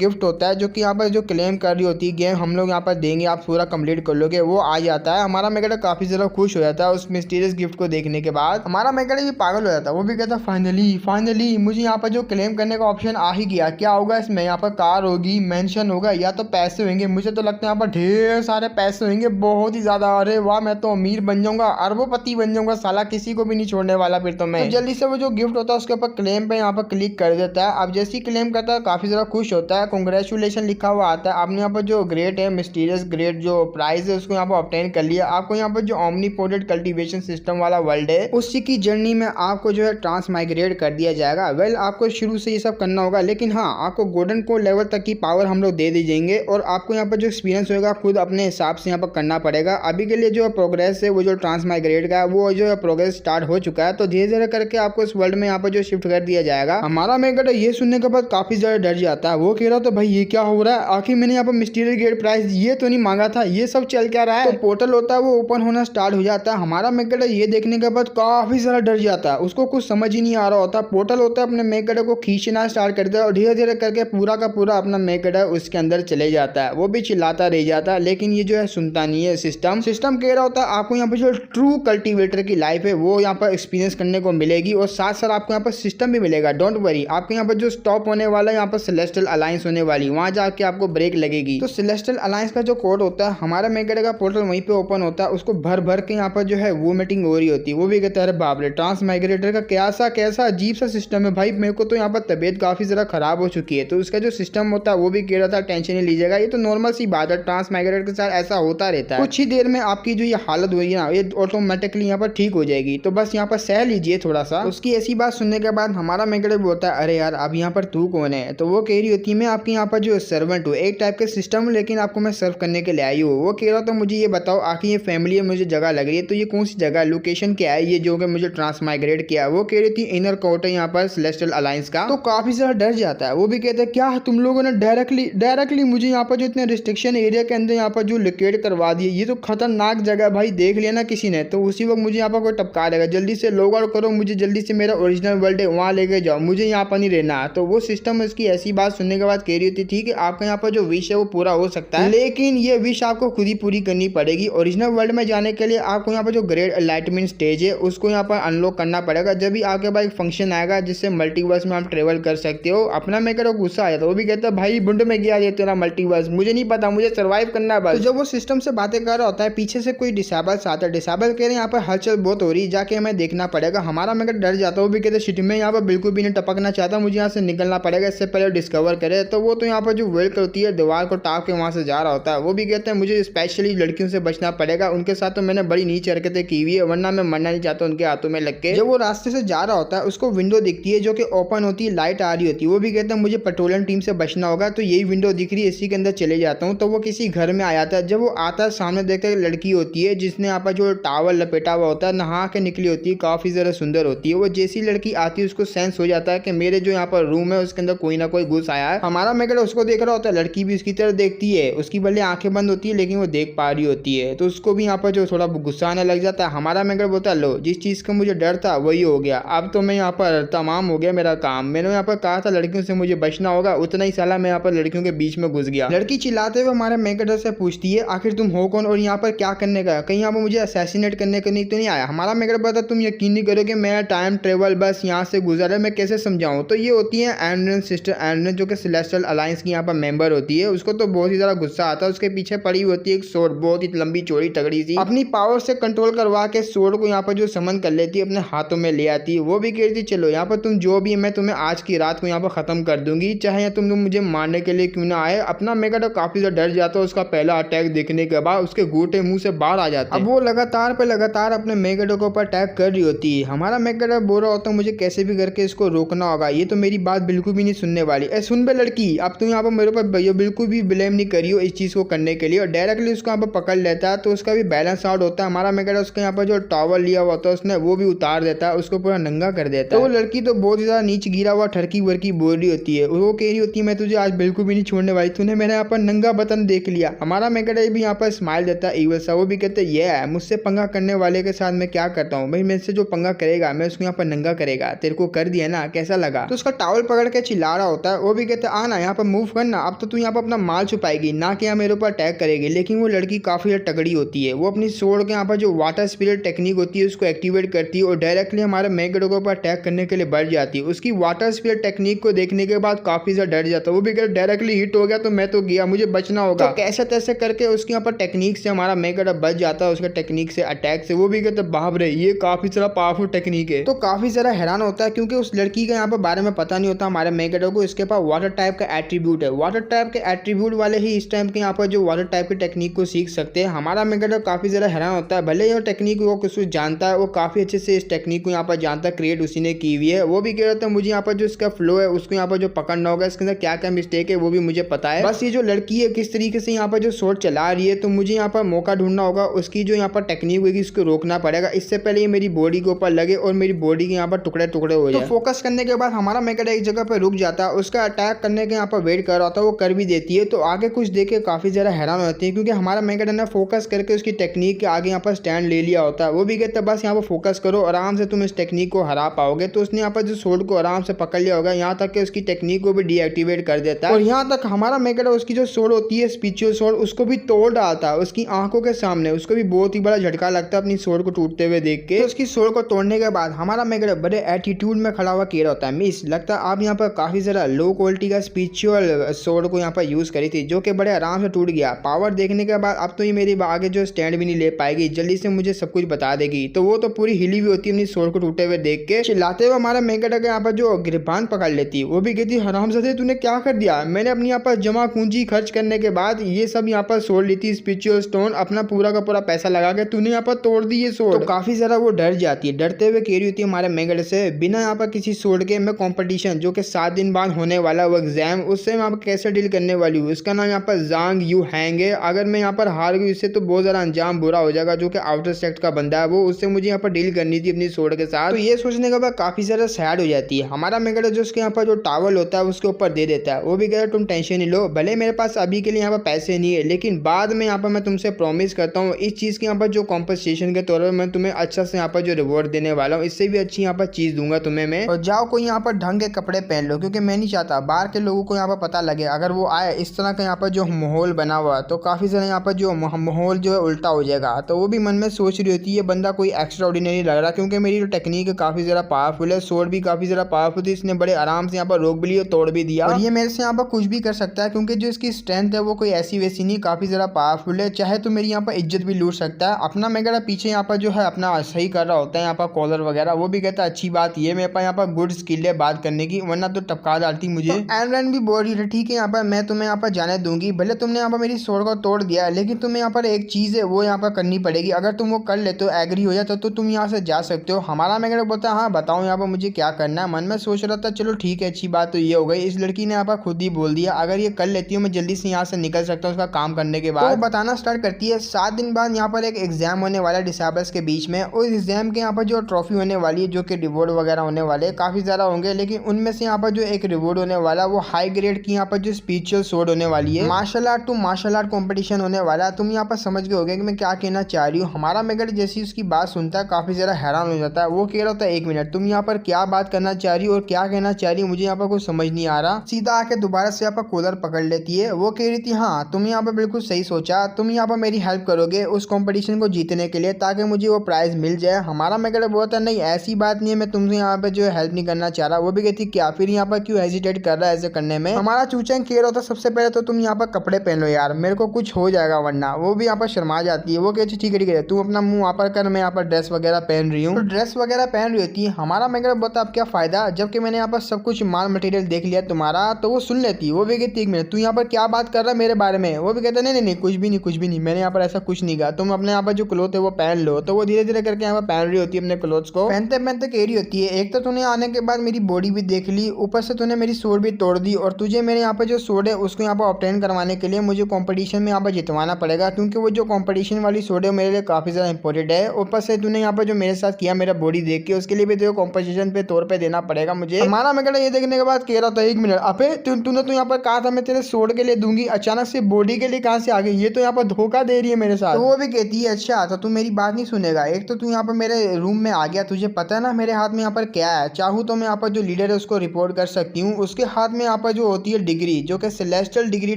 गिफ्ट होता है जो कि यहाँ पर जो क्लेम कर रही होती है गेम हम लोग यहाँ पर देंगे, आप पूरा कंप्लीट कर लोगे, वो आ जाता है। हमारा मैकेडा काफी ज्यादा खुश हो जाता है उस मिस्टीरियस गिफ्ट को देखने के बाद। हमारा मैकेडा भी पागल हो जाता है। वो भी कहता फाइनली मुझे यहाँ पर जो क्लेम करने का ऑप्शन आ ही गया। क्या होगा इसमें? यहाँ पर कार होगी, मेंशन होगा, या तो पैसे होंगे। मुझे तो लगता है यहाँ पर ढेर सारे पैसे होंगे, बहुत ही ज्यादा। अरे वाह, मैं तो अमीर बन जाऊंगा, अरबोपति बन जाऊंगा साला, किसी को भी नहीं छोड़ने वाला फिर तो मैं। तो जल्दी से वो जो गिफ्ट होता है उसके ऊपर क्लेम पे यहाँ पर क्लिक कर देता है। अब जैसे ही क्लेम करता है काफी ज्यादा खुश होता है, कांग्रेचुलेशन लिखा हुआ आता है। आपने यहाँ पर जो ग्रेट है मिस्टीरियस ग्रेट जो प्राइज है उसको यहाँ पर ऑब्टेन कर लिया। आपको यहाँ पर जो ओमनीपोटेंट कल्टीवेशन सिस्टम वाला वर्ल्ड है उसी की जर्नी में आपको जो है ट्रांसमाइग्रेट कर दिया जाएगा। वेल आपको शुरू से ये सब करना होगा, लेकिन हाँ आपको गोल्डन कोर लेवल तक की पावर हम लोग दे दीजिएंगे और आपको यहाँ पर जो एक्सपीरियंस होगा खुद अपने हिसाब से यहाँ पर करना पड़ेगा। अभी के लिए जो प्रोग्रेस है वो जो ट्रांसमाइग्रेट का वो जो प्रोग्रेस स्टार्ट हो चुका है, तो धीरे धीरे करके आपको इस वर्ल्ड में यहाँ पर जो शिफ्ट कर दिया जाएगा। हमारा मैकेडा ये सुनने के बाद काफी ज्यादा डर जाता है। वो कह रहा था भाई ये क्या हो रहा है, आखिर मैंने यहाँ पर मिस्टीरियस गेट प्राइस ये तो नहीं मांगा था, ये सब चल क्या रहा है। तो पोर्टल होता है वो ओपन होना स्टार्ट हो जाता है। हमारा मैकेडा ये देखने के बाद काफी ज्यादा डर जाता है, उसको कुछ समझ ही नहीं आ रहा होता। पोर्टल होता है अपने मैकेडा को खींचना स्टार्ट करता है और धीरे धीरे करके पूरा का पूरा अपना मैकेडा उसके अंदर चले जाता है। वो भी चिल्लाता रह जाता है, लेकिन ये जो है सुनता नहीं है। सिस्टम कह रहा होता है आपको यहाँ पर जो ट्रू कल्टीवेटर की लाइफ है वो यहाँ पर एक्सपीरियंस करने को मिलेगी और साथ साथ आपको यहाँ पर सिस्टम भी मिलेगा। डोंट वरी, आपके यहाँ पर जो स्टॉप होने वाला है यहाँ पर सेलेस्टियल अलायंस होने वाली, वहां जाके आपको ब्रेक लगेगी। तो सेलेस्टियल अलायंस का जो कोड होता है हमारा मैकेडा का पोर्टल वहीं पे ओपन होता है, उसको भर भर के यहाँ पर जो है वो मीटिंग हो रही होती है। वो भी कहता है बाप रे ट्रांसमाइग्रेटर का कैसा अजीब सा सिस्टम है भाई, मेरे को तो यहाँ पर तबियत काफी ज्यादा खराब हो चुकी है। तो उसका जो सिस्टम होता है वो भी कह रहा था टेंशन नहीं लीजिएगा, ये तो नॉर्मल सी बात है, ट्रांसमाइग्रेटर के साथ ऐसा होता रहता है, कुछ ही देर में आपकी जो ये हालत हुई है ना ये ऑटोमेटिकली यहाँ पर ठीक हो जाएगी, तो बस यहाँ पर सह लीजिए थोड़ा सा। उसकी ऐसी बात सुनने के बाद हमारा मैकेडा बोलता है अरे यार अब यहाँ पर तू कौन है। तो वो कह रही होती है मैं आपके यहाँ पर जो सर्वेंट हूँ, एक टाइप के सिस्टम लेकिन आपको मैं सर्व करने के लिए आई हूँ। वो कह रहा था मुझे ये बताओ आखिर ये फैमिली है मुझे जगह लग रही है, तो ये कौन सी जगह है, लोकेशन क्या है ये जो कि मुझे ट्रांसमाइग्रेट किया। वो कह रही थी इनर कोर्ट है यहाँ पर सेलेस्टियल अलायंस का। तो काफी ज्यादा डर जाता है। वो भी कहते हैं क्या तुम लोगों ने डायरेक्टली मुझे यहाँ पर जो इतने रिस्ट्रिक्शन एरिया के अंदर यहाँ पर जो लोकेट करवा दिए, ये तो खतरनाक जगह भाई, देख लिया ना किसी ने। तो उसी वक्त मुझे यहाँ पर कोई टपका देगा, जल्दी से लॉग आउट करो, मुझे जल्दी से मेरा ओरिजिनल वर्ल्ड है वहाँ लेके जाओ, मुझे यहाँ पर नहीं रहना। तो वो सिस्टम उसकी ऐसी बात सुनने के बाद कह रही होती थी कि आपका यहाँ पर जो विश है वो पूरा हो सकता है, लेकिन ये विश आपको खुद ही पूरी करनी पड़ेगी। ओरिजिनल वर्ल्ड में जाने के लिए आपको यहाँ पर जो ग्रेट एनलाइटमेंट स्टेज है उसको यहाँ पर अनलॉक करना पड़ेगा। जब भी आपके पास एक फंक्शन आएगा जिससे मल्टीवर्स में आप ट्रेवल कर सकते हो। अपना मैकेडा गुस्सा आया था, वो भी कहता है भाई बुंड में गया ये तेरा मल्टीवर्स, मुझे नहीं पता, मुझे सर्वाइव करना है बस। तो जब वो सिस्टम से बातें कर रहा होता है पीछे से कोई डिसेबल्स आता है, डिसेबल कह रहे हैं यहाँ पर हलचल बहुत हो रही है, जाके हमें देखना पड़ेगा। हमारा मैकेडा डर जाता है, वो भी कहते शिट में यहाँ पर बिल्कुल भी नहीं टपकना चाहता, मुझे यहाँ से निकलना पड़ेगा, इससे पहले डिस्कवर करे। तो वो तो यहाँ पर जो वेल्ट होती है दीवार को टाप के वहां से जा रहा होता है। वो भी कहते हैं मुझे स्पेशली लड़कियों से बचना पड़ेगा, उनके साथ तो मैंने बड़ी नीच हरकतें की हुई है, वरना मैं मरना नहीं चाहता उनके हाथों में लग के। जब वो रास्ते से जा रहा होता है उसको विंडो दिखती है जो कि ओपन होती है, लाइट आ रही होती है। वो भी कहते हैं मुझे पेट्रोलियम टीम से बचना होगा, तो यही विंडो दिख रही है, इसी के अंदर चले जाता हूँ। तो वो किसी घर में आ जाता है। जब वो आता है सामने देखता है लड़की होती है जिसने यहाँ पर जो टावल लपेटा हुआ होता है, नहा के निकली होती है, काफी ज्यादा सुंदर होती है। वो जैसी लड़की आती है उसको सेंस हो जाता है कि मेरे जो यहाँ पर रूम है उसके अंदर कोई ना कोई घुस आया है। हमारा मैकेडा उसको देख रहा होता है, लड़की भी उसकी तरफ देखती है, उसकी भले आंखें बंद होती है लेकिन वो देख पा रही होती है, तो उसको भी यहाँ पर जो थोड़ा गुस्सा आने लग जाता है। हमारा मैकेडा बोलता है लो जिस चीज का मुझे डर था वही हो गया, अब तो मैं यहाँ पर तमाम हो गया मेरा काम, मैंने यहाँ पर कहा था लड़कियों से मुझे बचना होगा, उतना ही साला मैं यहाँ पर लड़कियों के बीच में घुस गया। लड़की चिल्लाते हुए हमारे मैकेडा से पूछती है आखिर तुम हो कौन और यहाँ पर क्या करने का, कहीं यहाँ पर मुझे असैसिनेट करने के लिए तो नहीं आया। हमारा मैकेडा बोलता तुम यकीन नहीं करोगे मैं टाइम ट्रेवल बस यहाँ से गुजरा, मैं कैसे समझाऊं। तो ये होती है एंड्रन सिस्टर एंड्रन जो कि सेलेस्टियल अलायंस की यहाँ पर मेंबर होती है। उसको तो बहुत ही ज्यादा गुस्सा आता है, उसके पीछे पड़ी होती है एक सोर्ड, बहुत ही लंबी चौड़ी तगड़ी सी, अपनी पावर से कंट्रोल करवा के सोर्ड को यहाँ पर जो समन कर लेती है, अपने हाथों में ले आती है। वो भी कहती चलो यहाँ पर तुम जो भी है मैं तुम्हें आज की रात को यहाँ पर खत्म कर दूंगी, चाहे तुम मुझे मारने के लिए क्यों ना आए। अपना मैकेडा काफी ज्यादा डर जाता है उसका पहला अटैक देखने के बाद, उसके घूटे मुंह से बाहर आ जाते हैं। अब वो लगातार अपने मैकेडा के ऊपर अटैक कर रही होती है। हमारा मैकेडा बोल रहा होता है मुझे कैसे भी करके इसको रोकना होगा, ये तो मेरी बात बिल्कुल भी नहीं सुनने वाली। सुन सुन बे लड़की, अब तू यहाँ पर मेरे ऊपर बिल्कुल भी ब्लेम नहीं करी हो इस चीज को करने के लिए। और डायरेक्टली उसको यहाँ पर पकड़ लेता है तो उसका भी बैलेंस आउट होता है। हमारा मेगड उसके यहाँ पर जो टॉवल लिया हुआ था उसने वो भी उतार देता है, उसको पूरा नंगा कर देता है। तो वो लड़की तो बहुत ज्यादा नीचे गिरा हुआ ठरकी वर्की बोल रही होती है। वो कह रही होती है मैं तुझे आज बिल्कुल भी नहीं छोड़ने वाली, तूने मेरे यहाँ पर नंगा बतन देख लिया। हमारा मेगड भी यहाँ पर स्माइल देता है इवल सा। वो भी कहते हैं ये मुझसे पंगा करने वाले के साथ मैं क्या करता हूँ भाई, मेरे से जो पंगा करेगा मैं उसको यहाँ पर नंगा करेगा, तेरे को कर दिया ना, कैसा लगा। तो उसका टॉवल पकड़ के चिल्ला रहा होता है। वो भी कहते आना यहाँ पर मूव करना, अब तो तू यहाँ पर अपना माल छुपाएगी ना कि यहाँ मेरे ऊपर अटैक करेगी। लेकिन वो लड़की काफी तगड़ी होती है। वो अपनी सोर्ड के यहाँ पर जो वाटर स्पिरिट टेक्निक होती है उसको एक्टिवेट करती है और डायरेक्टली हमारे मेगड के ऊपर अटैक करने के लिए बढ़ जाती है। उसकी वाटर स्पिरिट टेक्निक को देखने के बाद काफी ज्यादा डर जाता है। वो भी कहते डायरेक्टली हिट हो गया तो मैं तो गया, मुझे बचना होगा। तो कैसे तैसे करके उसके यहाँ पर टेक्निक से हमारा मेगड बच जाता है, उसके टेक्निक से, अटैक से। वो भी कहते बाप रे ये काफी सारा पावरफुल टेक्निक है। तो काफी सारा हैरान होता है क्योंकि उस लड़की का यहाँ पर बारे में पता नहीं होता हमारे मेगड को। इसके पास वाटर टाइप का एट्रीब्यूट है, वाटर टाइप के एट्रीब्यूट वाले ही इस टाइम के यहाँ पर जो वाटर टाइप की टेक्निक को सीख सकते हैं। हमारा मेगड काफी ज्यादा हैरान होता है, भले ये टेक्निक वो कुछ जानता है, वो काफी अच्छे से इस टेक्निक को यहाँ पर जानता है, क्रिएट उसी ने की हुई है। वो भी कह रहा था मुझे यहाँ पर जो इसका फ्लो है उसको यहाँ पर जो पकड़ना होगा, इसके अंदर क्या क्या मिस्टेक है वो भी मुझे पता है। बस ये जो लड़की है किस तरीके से यहाँ पर जो शॉट चला रही है, तो मुझे यहाँ पर मौका ढूंढना होगा, उसकी जो यहाँ पर टेक्निक होगी उसको रोकना पड़ेगा, इससे पहले ये मेरी बॉडी के ऊपर लगे और मेरी बॉडी के यहाँ पर टुकड़े टुकड़े हो जाए। तो फोकस करने के बाद हमारा मेगड एक जगह पर रुक जाता है, उसका अटैक करने के यहाँ पर वेट कर रहा था, वो कर भी देती है। तो आगे कुछ देख के काफी ज्यादा हैरान होती है क्योंकि हमारा मेगड ने फोकस करके उसकी टेक्निक के आगे यहाँ पर स्टैंड ले लिया होता है। वो भी कहता है बस यहाँ पर फोकस करो, आराम से तुम इस टेक्निक को हरा पाओगे। तो उसने यहाँ पर जो सोर्ड को आराम से पकड़ लिया होगा, यहाँ तक कि उसकी टेक्निक को भी डीएक्टिवेट कर देता है। और यहाँ तक हमारा मेगड उसकी जो सोर्ड होती है स्पिरिचुअल सोर्ड, उसको भी तोड़ डालता है उसकी आंखों के सामने। उसको भी बहुत ही बड़ा झटका लगता है अपनी सोर्ड को टूटते हुए देख के। तो उसकी सोर्ड को तोड़ने के बाद हमारा मेगड बड़े एटीट्यूड में खड़ा हुआ कह रहा होता है मिस, लगता है आप यहाँ पर काफी ज्यादा लो क्वालिटी का स्पिरिचुअल सोर्ड को यहाँ पर यूज करी थी जो कि बड़े आराम से टूट गया। पावर देखने के बाद अब तो ये मेरी आगे जो स्टैंड भी नहीं ले पाएगी, जल्दी से मुझे सब कुछ बता देगी। तो वो तो पूरी हिली हुई होती है अपनी सोर्ड को टूटे हुए देख के। चिल्लाते हुए हमारा मेगड के यहाँ पर जो गिरबान पकड़ लेती, वो भी कहती हरामजादे तूने क्या कर दिया, मैंने अपनी यहाँ पर जमा पूंजी खर्च करने के बाद ये सब यहाँ पर सोर्ड ली थी स्पिरिचुअल स्टोन, अपना पूरा का पूरा पैसा लगा के तूने यहाँ पर तोड़ दी ये सोर्ड। तो काफी ज्यादा वो डर जाती है, डरते हुए कह रही होती है हमारे मेगड से बिना यहाँ पर किसी सोर्ड के मैं कॉम्पिटिशन जो कि 7 दिन बाद होने वाला वो एग्जाम, उससे मैं यहाँ पर कैसे डील करने वाली हूँ। इसका नाम यहाँ पर जांग यू हैंग है। अगर मैं यहाँ पर हार गई इससे तो बहुत ज्यादा अंजाम बुरा हो जाएगा, जो कि आउटर सेक्ट का बंदा है वो, उससे मुझे यहाँ पर डील करनी थी अपनी सोर्ड के साथ। तो ये सोचने के बाद काफी ज्यादा सैड हो जाती है। हमारा मेगड जो उसके यहाँ पर जो टावल होता है उसके ऊपर दे देता है। वो भी कहता है तुम टेंशन नहीं लो, भले मेरे पास अभी के लिए यहाँ पर पैसे नहीं है लेकिन बाद में यहाँ पर मैं तुमसे प्रॉमिस करता हूँ इस चीज के यहाँ पर जो कॉम्पनसेशन के तौर पर मैं तुम्हें अच्छा से यहाँ पर जो रिवॉर्ड देने वाला हूँ, इससे भी अच्छी यहाँ पर चीज दूंगा तुम्हें मैं। और जाओ कोई यहाँ पर ढंग के कपड़े पहन लो क्योंकि मैं नहीं चाहता बाहर के लोगों को यहाँ पर पता लगे, अगर वो आए इस तरह का यहाँ पर जो माहौल बना हुआ तो काफी ज्यादा यहाँ पर जो माहौल जो है उल्टा हो जाएगा। तो वो भी मन में सोच रही होती है बंदा कोई एक्स्ट्रा ऑर्डिनरी लग रहा क्योंकि मेरी जो टेक्निक है काफी ज्यादा पावरफुल है, सोर्ड भी काफी ज्यादा पावरफुल थी, इसने बड़े आराम से यहाँ पर रोक भी लिया, तोड़ भी दिया। और ये मेरे से यहाँ पर कुछ भी कर सकता है क्योंकि जो इसकी स्ट्रेंथ है वो कोई ऐसी वैसी नहीं, काफी ज्यादा पावरफुल है, चाहे तो मेरी यहाँ पर इज्जत भी लूट सकता है। अपना मेगड पीछे यहाँ पर जो है अपना सही कर रहा होता है यहाँ पर कॉलर वगैरह। वो भी कहता है अच्छी बात ये मेरे पास यहाँ पर गुड स्किल है बात करने की, वरना तो टपका डालती मुझे। एनरन भी बोल रही है ठीक है यहाँ पर मैं तुम्हें यहाँ पर जाने दूंगी, भले तुमने यहाँ पर मेरी सोर्ड को तोड़ दिया लेकिन तुम्हें यहाँ पर एक चीज है वो यहाँ पर करनी पड़ेगी, अगर तुम वो कर लेते हो एग्री हो जाए तो तुम यहाँ से जा सकते हो। हमारा मेगड बोलता है हाँ बताओ यहाँ पर मुझे क्या करना है। मन में सोच रहा था चलो ठीक है अच्छी बात तो ये हो गई, इस लड़की ने यहाँ पर खुद ही बोल दिया अगर ये कर लेती हूँ मैं जल्दी से यहाँ से निकल सकता हूँ उसका काम करने के बाद। तो बताना स्टार्ट करती है 7 दिन बाद यहाँ पर एक एग्जाम होने वाला है डिसेबल्स के बीच में, उस एग्जाम के यहाँ पर जो ट्रॉफी होने वाली है जो कि रिवॉर्ड वगैरह होने वाले काफी ज्यादा होंगे, लेकिन उनमें से यहाँ पर जो एक रिवॉर्ड होने वाला वो हाई ग्रेड की यहाँ पर जो स्पिरिचुअल सोर्ड होने वाली है, martial art to martial art competition होने वाला है। तुम यहाँ पर समझ गए होगे कि मैं क्या कहना चाह रही हूँ। हमारा मेगड जैसी उसकी बात सुनता है काफी ज्यादा हैरान हो जाता है। वो कह रहा था 1 मिनट तुम यहाँ पर क्या बात करना चाह रही हो और क्या कहना चाह रही हो, मुझे यहाँ पर कुछ समझ नहीं आ रहा। सीधा आके दोबारा से यहाँ पर कॉलर पकड़ लेती है। वो कह रही थी हाँ तुम यहाँ पर बिल्कुल सही सोचा, तुम यहाँ पर मेरी हेल्प करोगे उस कॉम्पिटिशन को जीतने के लिए ताकि मुझे वो प्राइज मिल जाए। हमारा मेगड बोलता नहीं ऐसी बात नहीं है, मैं तुमसे यहाँ पे जो है हेल्प नहीं करना चाह रहा। वो भी कहती क्या फिर यहाँ पर क्यों हेजिटेट कर रहा है ऐसे करने में। हमारा चूचंग कह रहा था सबसे पहले तो तुम यहाँ पर कपड़े पहन लो यार, मेरे को कुछ हो जाएगा वरना। वो भी यहाँ पर शर्मा जाती है। वो कहती ठीक है तू अपना मुंह वहाँ पर कर, मैं यहाँ पर ड्रेस वगैरह पहन रही हूँ। तो ड्रेस वगैरह पहन रही होती है। हमारा मेगड बोलता अब क्या फायदा जबकि मैंने यहाँ पर सब कुछ माल मटेरियल देख लिया तुम्हारा। तो वो सुन लेती। वो भी कहती 1 मिनट तू यहाँ पर क्या बात कर रहा है मेरे बारे में। वो भी कहता नहीं कुछ भी नहीं मैंने यहाँ पर ऐसा कुछ नहीं कहा, तुम अपने यहाँ पर जो क्लोथ है वो पहन लो। तो वो धीरे धीरे करके यहाँ पर पहन रही होती है अपने क्लोथ्स को। पहनते पहनते कह रही होती है एक तो तूने आने के बाद मेरी बॉडी भी देख ली, ऊपर से तूने मेरी सोर्ड भी भी तोड़ दी और तुझे मेरे यहाँ पर जो सोड है उसको यहाँ पर ऑब्टेन करवाने के लिए मुझे कंपटीशन में यहाँ पर जितवाना पड़ेगा, क्योंकि वो जो कंपटीशन वाली सोड है मेरे लिए काफ़ी ज़्यादा इंपॉर्टेंट है। ऊपर से तूने यहाँ पर जो मेरे साथ किया मेरा बॉडी देख के, उसके लिए भी तेरे कॉम्पोजिशन पे तौर पे देना पड़ेगा मुझे। हमारा मैं ये देखने के बाद कह रहा था 1 मिनट अबे तूने तो यहाँ पर कहा था मैं तेरे सोड के लिए दूंगी, अचानक से बॉडी के लिए कहाँ से आ गई? ये तो यहाँ पर धोखा दे रही है मेरे साथ। तो वो भी कहती है अच्छा तो तू मेरी बात नहीं सुनेगा, एक तो तू यहाँ पर मेरे रूम में आ गया, तुझे पता है ना मेरे हाथ में यहाँ पर क्या है, चाहूँ तो मैं यहाँ पर जो लीडर है उसको रिपोर्ट कर सकती हूँ। उसके हाथ में यहाँ पर जो होती है डिग्री, जो कि सेलेस्टियल डिग्री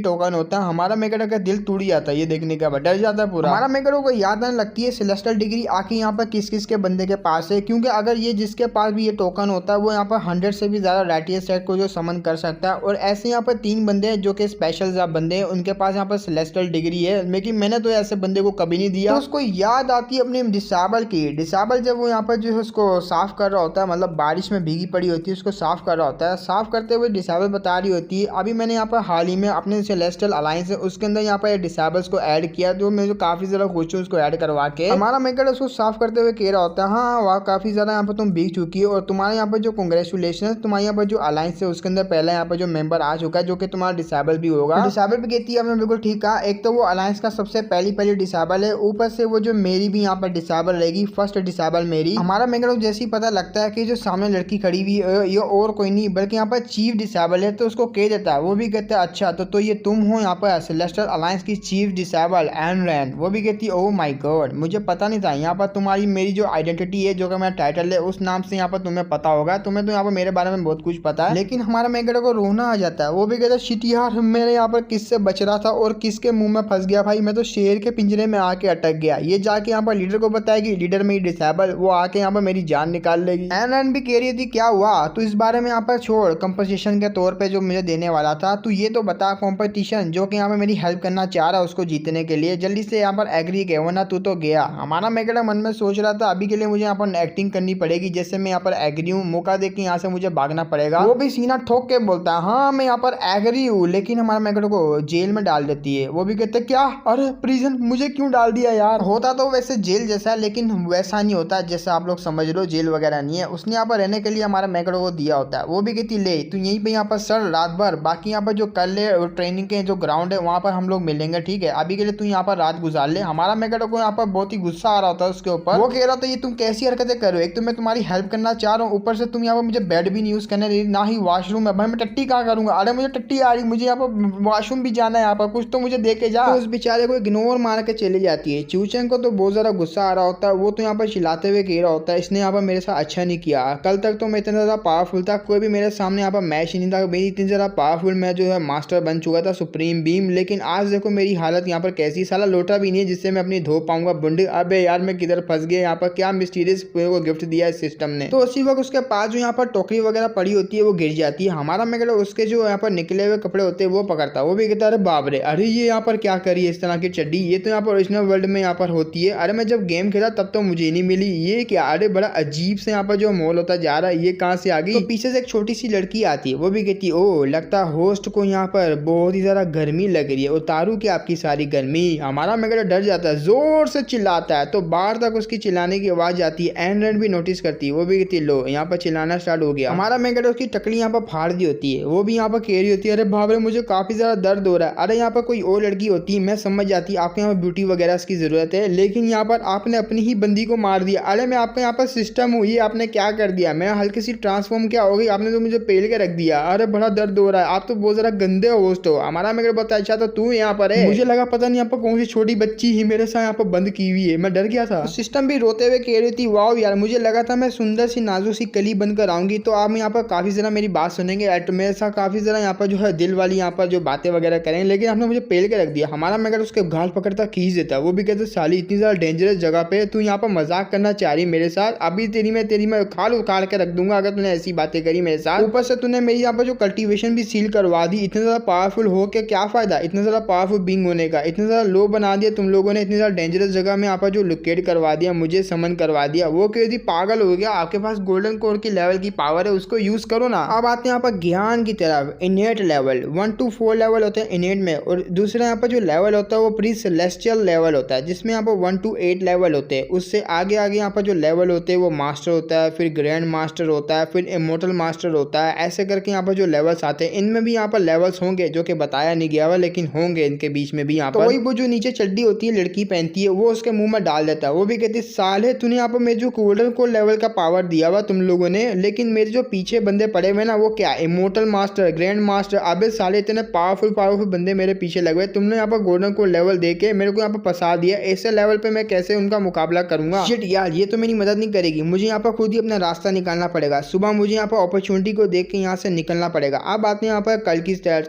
टोकन होता है। हमारा मेकड़ो का दिल टूट जाता है ये देखने के बाद, डर जाता है पूरा। हमारा मेकड़ो को याद आने लगती है सेलेस्टियल डिग्री आखिर यहाँ पर किस किस के बंदे के पास है, क्योंकि अगर ये जिसके पास भी ये टोकन होता है वो यहाँ पर 100 से भी ज्यादा राइटियस सेट को जो समन कर सकता है। और ऐसे यहाँ पर 3 बंदे हैं जो कि स्पेशल बंदे हैं, उनके पास यहाँ पर सेलेस्टियल डिग्री है, लेकिन मैंने तो ऐसे बंदे को कभी नहीं दिया। तो उसको याद आती है अपने डिसाबल की। डिसाबल जब वो यहाँ पर जो है उसको साफ कर रहा होता है, मतलब बारिश में भीगी पड़ी होती है उसको साफ कर रहा होता है, साफ करते हुए डिसाबल बता रही होती है अभी मैंने यहाँ पर हाल ही में अपने सेलेस्टियल अलायंस है उसके अंदर यहाँ पर डिसाबल्स को ऐड किया, तो मैं जो काफी ज्यादा खुश हूँ उसको ऐड करवा के। हमारा मेकर उसको साफ करते हुए कह रहा होता है हाँ वाह काफी ज्यादा यहाँ पर तुम भीग चुकी हो, और तुम्हारे यहाँ पर जो कांग्रेचुलेशन, तुम्हारे यहाँ पर जो अलायंस है उसके अंदर पहला यहाँ पर जो मेंबर आ चुका है जो कि तुम्हारा डिसेबल भी होगा। डिसेबल भी कहती है हमने बिल्कुल ठीक कहा, एक तो वो अलायंस का सबसे पहली डिसेबल है, ऊपर से वो जो मेरी भी यहाँ पर डिसेबल रहेगी, फर्स्ट डिसेबल मेरी। हमारा मेकर जैसे ही पता लगता है कि जो सामने लड़की खड़ी हुई है ये और कोई नहीं बल्कि यहाँ पर चीफ डिसेबल है, तो उसको कह देता है, वो भी कहता है अच्छा तो ये तुम हो यहाँ पर सेलेस्टियल अलायंस की चीफ डिसेबल एन रैन। वो भी कहती है ओह माय गॉड मुझे पता नहीं था यहाँ पर तुम्हारी मेरी जो आइडेंटिटी है जो कि मेरा टाइटल है उस नाम से यहाँ पर तुम्हें पता होगा, तुम्हें तो यहाँ पर मेरे बारे में बहुत कुछ पता है। लेकिन हमारा मेकर को रोना आ जाता है, वो भी कहता है शिट यार मेरे यहाँ पर किससे बच रहा था और किसके मुंह में फंस गया भाई, मैं तो शेर के पिंजरे में आके अटक गया। ये जाके यहाँ पर लीडर को बताएगी, लीडर मेरी डिसेबल, वो आके यहाँ पर मेरी जान निकाल लेगी। एन भी कह रही थी क्या हुआ तू इस बारे में यहाँ पर छोड़, कंपनसेशन के तौर पे जो मुझे देने वाला था तू ये तो बता, कंपटीशन जो कि यहाँ पर मेरी हेल्प करना चाह रहा है उसको जीतने के लिए जल्दी से यहाँ पर एग्री के, वरना तू तो गया। हमारा मेकर मन में सोच रहा था अभी के लिए मुझे यहाँ पर एक्टिंग करनी पड़ेगी जैसे मैं यहाँ पर एग्री हूँ, मौका देख के यहाँ से मुझे भागना पड़ेगा। वो भी सीना ठोक के बोलता है हाँ मैं यहाँ पर एग्री हूँ, लेकिन हमारा मेकर को जेल में डाल देती है। वो भी कहते क्या अरे प्रिजन मुझे क्यों डाल दिया यार, होता तो वैसे जेल जैसा है लेकिन वैसा नहीं होता जैसा आप लोग समझ लो, जेल वगैरह नहीं है। उसने यहाँ पर रहने के लिए हमारा मेकर को दिया होता है। वो भी कहती ले तू यहीं पे यहाँ पर सर रात भर, बाकी यहाँ पर जो कल है ट्रेनिंग के जो ग्राउंड है वहाँ पर हम लोग मिलेंगे ठीक है, अभी के लिए तू यहाँ पर रात गुजार ले। हमारा मेकर को यहाँ पर बहुत ही गुस्सा आ रहा होता है उसके ऊपर, वो कह रहा था ये तुम कैसी हरकतें कर रहे हो, एक तो मैं तुम्हारी हेल्प करना चाह रहा हूँ ऊपर से तुम यहाँ पर मुझे बेड भी नहीं यूज करने दे, ना ही वॉशरूम है भाई मैं टट्टी कहाँ करूंगा, अरे मुझे टट्टी आ रही, मुझे यहाँ पर वॉशरूम भी जाना है, यहाँ पर कुछ तो मुझे दे के जा। तो उस बेचारे को इग्नोर मार के चली जाती है। चूचन को तो बहुत ज्यादा गुस्सा आ रहा होता है, वो तो यहाँ पर चिल्लाते हुए कह रहा होता है इसने यहाँ पर मेरे साथ अच्छा नहीं किया, कल तक तो मैं इतना ज्यादा पावरफुल था कोई भी मेरे सामने यहाँ पर मैच ही नहीं था, मेरी इतनी ज्यादा पावरफुल मैं जो है मास्टर बन चुका था सुप्रीम बीम, लेकिन आज देखो मेरी हालत यहाँ पर कैसी, साला लोटा भी नहीं है जिससे मैं अपनी धो पाऊंगा बुंडी, अबे यार मैं किधर फंस गया, यहाँ पर क्या मिस्टीरियस को गिफ्ट दिया है सिस्टम ने। तो उसी वक्त उसके पास जो यहाँ पर टोकरी वगैरह पड़ी होती है वो गिर जाती है। हमारा मेकर उसके जो यहाँ पर निकले हुए कपड़े होते हैं वो पकड़ता है, वो भी कहता है अरे बाप रे अरे ये यहाँ पर क्या करी है इस तरह की चड्डी, ये तो यहाँ पर ओरिजिनल वर्ल्ड में यहाँ पर होती है, अरे मैं जब गेम खेला तब तो मुझे नहीं मिली, ये क्या अरे बड़ा अजीब से यहाँ पर जो मॉल होता जा रहा है ये कहाँ से आ गई। तो पीछे से एक छोटी सी लड़की आती है, वो भी कहती है ओ लगता होस्ट को यहाँ पर बहुत ही ज्यादा गर्मी लग रही है, उतारू क्या आपकी सारी गर्मी। हमारा मेकर डर जाता है, जोर से चिल्लाता है, तो बाहर तक उसकी चिल्लाने की आवाज आती है। एन रैन भी नोटिस करती है, वो भी कहती है लो यहाँ पर चिल्लाना स्टार्ट हो गया। हमारा मेकर उसकी टकली यहाँ पर फाड़ दी होती है, वो भी यहाँ पर कह रही होती है अरे बाप रे मुझे काफी ज्यादा दर्द हो रहा है। अरे यहाँ पर कोई और लड़की होती मैं समझ जाती आपको यहाँ पर ब्यूटी वगैरह की जरूरत है, लेकिन यहाँ पर आपने अपनी ही बंदी को मार दिया। अरे मैं आपका यहाँ पर सिस्टम हूँ, ये आपने क्या कर दिया, मैं हल्की सी ट्रांसफॉर्म क्या हो गई, आपने तो मुझे पेल के रख दिया, अरे बड़ा दर्द हो रहा है, आप तो बहुत ज्यादा गंदे होस्ट हो। हमारा मेकर बताया अच्छा तो तू यहाँ पर है, मुझे लगा पता नहीं यहाँ पर कौन सी छोटी बच्ची ही मेरे साथ यहाँ पर बंद की हुई है, मैं डर गया था। सिस्टम भी रोते हुए कह रही थी वाओ यार मुझे लगा था मैं सुंदर सी नाजुक सी कली बनकर आऊंगी तो आप यहाँ पर काफी ज्यादा मेरी बात सुनेंगे, मेरे साथ काफी ज्यादा यहाँ पर जो है दिल वाली यहाँ पर जो बातें वगैरह करेंगे, लेकिन आपने मुझे पेल के रख दिया। हमारा मेकर उसके गाल पकड़ता खींच देता, वो भी कहते साली इतनी ज्यादा डेंजरस जगह पे तू यहाँ पर मजाक करना चाह रही मेरे साथ, अभी तेरी मैं खाल उखाड़ के रख दूंगा अगर तूने ऐसी बातें करी मेरे साथ। ऊपर से तूने मेरी यहाँ पर जो कल्टीवेशन भी सील करवा दी, इतने ज्यादा पावरफुल हो के क्या फायदा, इतना ज्यादा पावरफुल बीइंग होने का, इतना ज्यादा लो बना दिया तुम लोगों ने, इतनी ज्यादा डेंजरस जगह में यहाँ पर जो लोकेट करवा दिया, मुझे समन करवा दिया। वो कह दी पागल हो गया, आपके पास गोल्डन कोर की लेवल की पावर है उसको यूज करो ना। अब आते हैं यहाँ पर ज्ञान की तरफ। इनेट लेवल 1 to 4 लेवल होते हैं इनेट में, और दूसरा यहाँ पर जो लेवल होता है वो प्री सेलेस्टियल लेवल होता है जिसमें यहाँ पर 1 to 8 लेवल होते हैं। उससे आगे आगे यहाँ पर जो लेवल होते हैं वो मास्टर होता है, फिर ग्रैंड मास्टर होता है, फिर इमोर्टल मास्टर होता है, ऐसे करके यहाँ यहाँ पर जो लेवल्स आते हैं इनमें भी यहाँ पर लेवल्स होंगे जो कि बताया नहीं गया हुआ, लेकिन होंगे इनके बीच में भी यहाँ पर। वही वो जो नीचे चड्डी होती है लड़की पहनती है वो उसके मुंह में डाल देता है। वो भी कहती है साले तूने यहाँ पर मेरे जो गोल्डन कोड लेवल का पावर दिया हुआ तुम लोगों ने, लेकिन मेरे जो पीछे बंदे पड़े हुए ना वो क्या इमोर्टल मास्टर, ग्रैंड मास्टर, अबे साले इतने पावरफुल बंदे मेरे पीछे लगे हुए, तुमने यहाँ पर गोल्डन कोड लेवल दे के मेरे को यहाँ पर फंसा दिया। ऐसे लेवल पे मैं कैसे उनका मुकाबला करूंगा? शिट यार, ये तो मेरी मदद नहीं करेगी, मुझे यहाँ पर खुद ही अपना रास्ता निकालना पड़ेगा। सुबह मुझे यहाँ पर अपॉर्चुनिटी को देख के यहाँ से निकलना पड़ेगा। अब आते हैं यहाँ पर